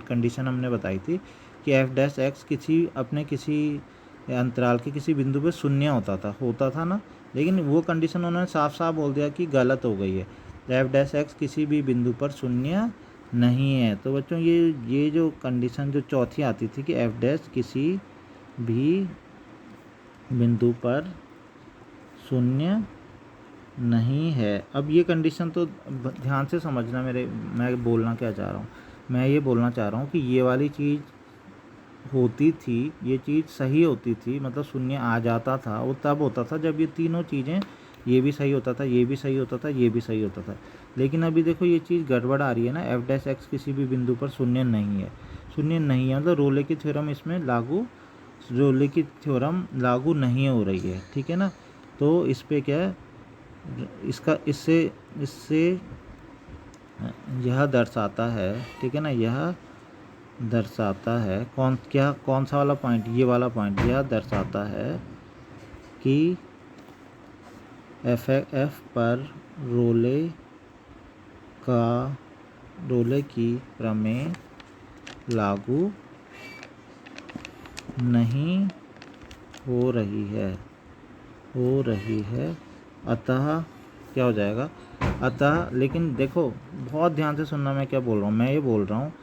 कंडीशन? हमने बताई थी कि f डैश x किसी अंतराल के किसी बिंदु पे शून्य होता था ना, लेकिन वो कंडीशन उन्होंने साफ साफ बोल दिया कि गलत हो गई है। f डैश x किसी भी बिंदु पर शून्य नहीं है। तो बच्चों ये जो कंडीशन जो चौथी आती थी कि f डैश किसी भी बिंदु पर शून्य नहीं है। अब ये कंडीशन तो ध्यान से समझना, मैं बोलना क्या चाह रहा हूँ, मैं ये बोलना चाह रहा हूँ कि ये वाली चीज़ होती थी, ये चीज़ सही होती थी, मतलब शून्य आ जाता था, वो तब होता था जब ये तीनों चीज़ें, ये भी सही होता था, ये भी सही होता था, ये भी सही होता था। लेकिन अभी देखो ये चीज़ गड़बड़ आ रही है ना, f डैश x किसी भी बिंदु पर शून्य नहीं है, शून्य नहीं है मतलब रोले की थ्योरम इसमें रोले की थ्योरम लागू नहीं हो रही है, ठीक है ना। तो इस पर क्या है, इससे यह दर्शाता है, ठीक है ना, यह दर्शाता है कौन सा वाला पॉइंट, ये वाला पॉइंट, यह दर्शाता है कि f पर रोले की प्रमेय लागू नहीं हो रही है, अतः क्या हो जाएगा, अतः। लेकिन देखो बहुत ध्यान से सुनना, मैं क्या बोल रहा हूँ, मैं ये बोल रहा हूँ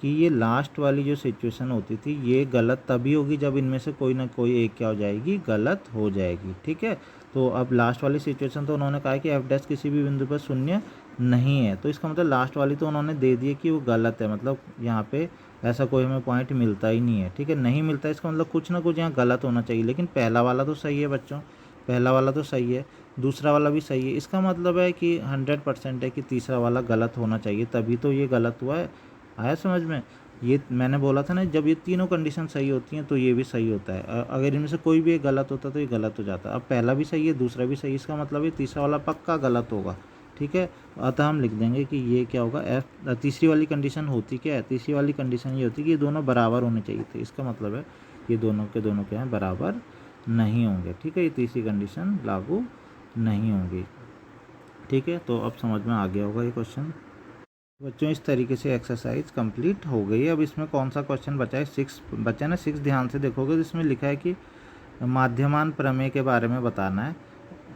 कि ये लास्ट वाली जो सिचुएशन होती थी ये गलत तभी होगी जब इनमें से कोई ना कोई एक क्या हो जाएगी, गलत हो जाएगी, ठीक है। तो अब लास्ट वाली सिचुएशन तो उन्होंने कहा कि f डैश किसी भी बिंदु पर शून्य नहीं है, तो इसका मतलब लास्ट वाली तो उन्होंने दे दी कि वो गलत है, मतलब यहाँ पे ऐसा कोई हमें पॉइंट मिलता ही नहीं है, ठीक है। नहीं मिलता, इसका मतलब कुछ ना कुछ यहाँ गलत होना चाहिए। लेकिन पहला वाला तो सही है बच्चों, पहला वाला तो सही है, दूसरा वाला भी सही है, इसका मतलब है कि 100% है कि तीसरा वाला गलत होना चाहिए, तभी तो ये गलत हुआ है। आया समझ में? ये मैंने बोला था ना, जब ये तीनों कंडीशन सही होती हैं तो ये भी सही होता है, अगर इनमें से कोई भी एक गलत होता तो ये गलत हो जाता। अब पहला भी सही है, दूसरा भी सही है, इसका मतलब ये तीसरा वाला पक्का गलत होगा, ठीक है। अतः हम लिख देंगे कि ये क्या होगा, तीसरी वाली कंडीशन होती क्या है, तीसरी वाली कंडीशन ये होती है कि ये दोनों बराबर होने चाहिए थे, इसका मतलब है ये दोनों के दोनों क्या हैं, बराबर नहीं होंगे, ठीक है। ये तीसरी कंडीशन लागू नहीं होगी, ठीक है। तो अब समझ में आ गया होगा ये क्वेश्चन बच्चों। इस तरीके से एक्सरसाइज कंप्लीट हो गई है। अब इसमें कौन सा क्वेश्चन बचा है, 6 बचा है ना। 6 ध्यान से देखोगे तो इसमें लिखा है कि माध्यमान प्रमेय के बारे में बताना है।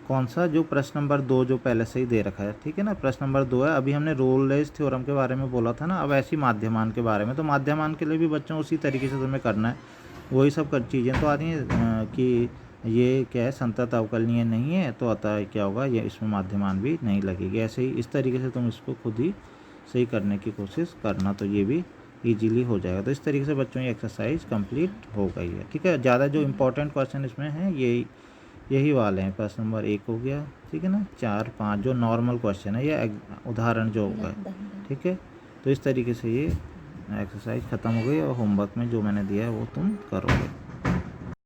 कौन सा, जो प्रश्न नंबर 2 जो पहले से ही दे रखा है, ठीक है ना, प्रश्न नंबर 2 है। अभी हमने रोलेज थ्योरम के बारे में बोला था ना, अब ऐसी माध्यमान के बारे में। तो माध्यमान के लिए भी बच्चों उसी तरीके से तुम्हें करना है, वही सब चीज़ें तो आ रही हैं कि ये क्या है, संतत अवकलनीय नहीं है, तो अतः क्या होगा, ये इसमें माध्यमान भी नहीं लगेगी। ऐसे ही इस तरीके से तुम इसको खुद ही सही करने की कोशिश करना, तो ये भी इजीली हो जाएगा। तो इस तरीके से बच्चों ये एक्सरसाइज कंप्लीट हो गई है, ठीक है। ज़्यादा जो इंपॉर्टेंट क्वेश्चन इसमें हैं यही वाले हैं। प्रश्न नंबर 1 हो गया, ठीक है ना, 4, 5 जो नॉर्मल क्वेश्चन है या उदाहरण जो होगा, ठीक है। तो इस तरीके से ये एक्सरसाइज ख़त्म हो गई और होमवर्क में जो मैंने दिया है वो तुम करोगे।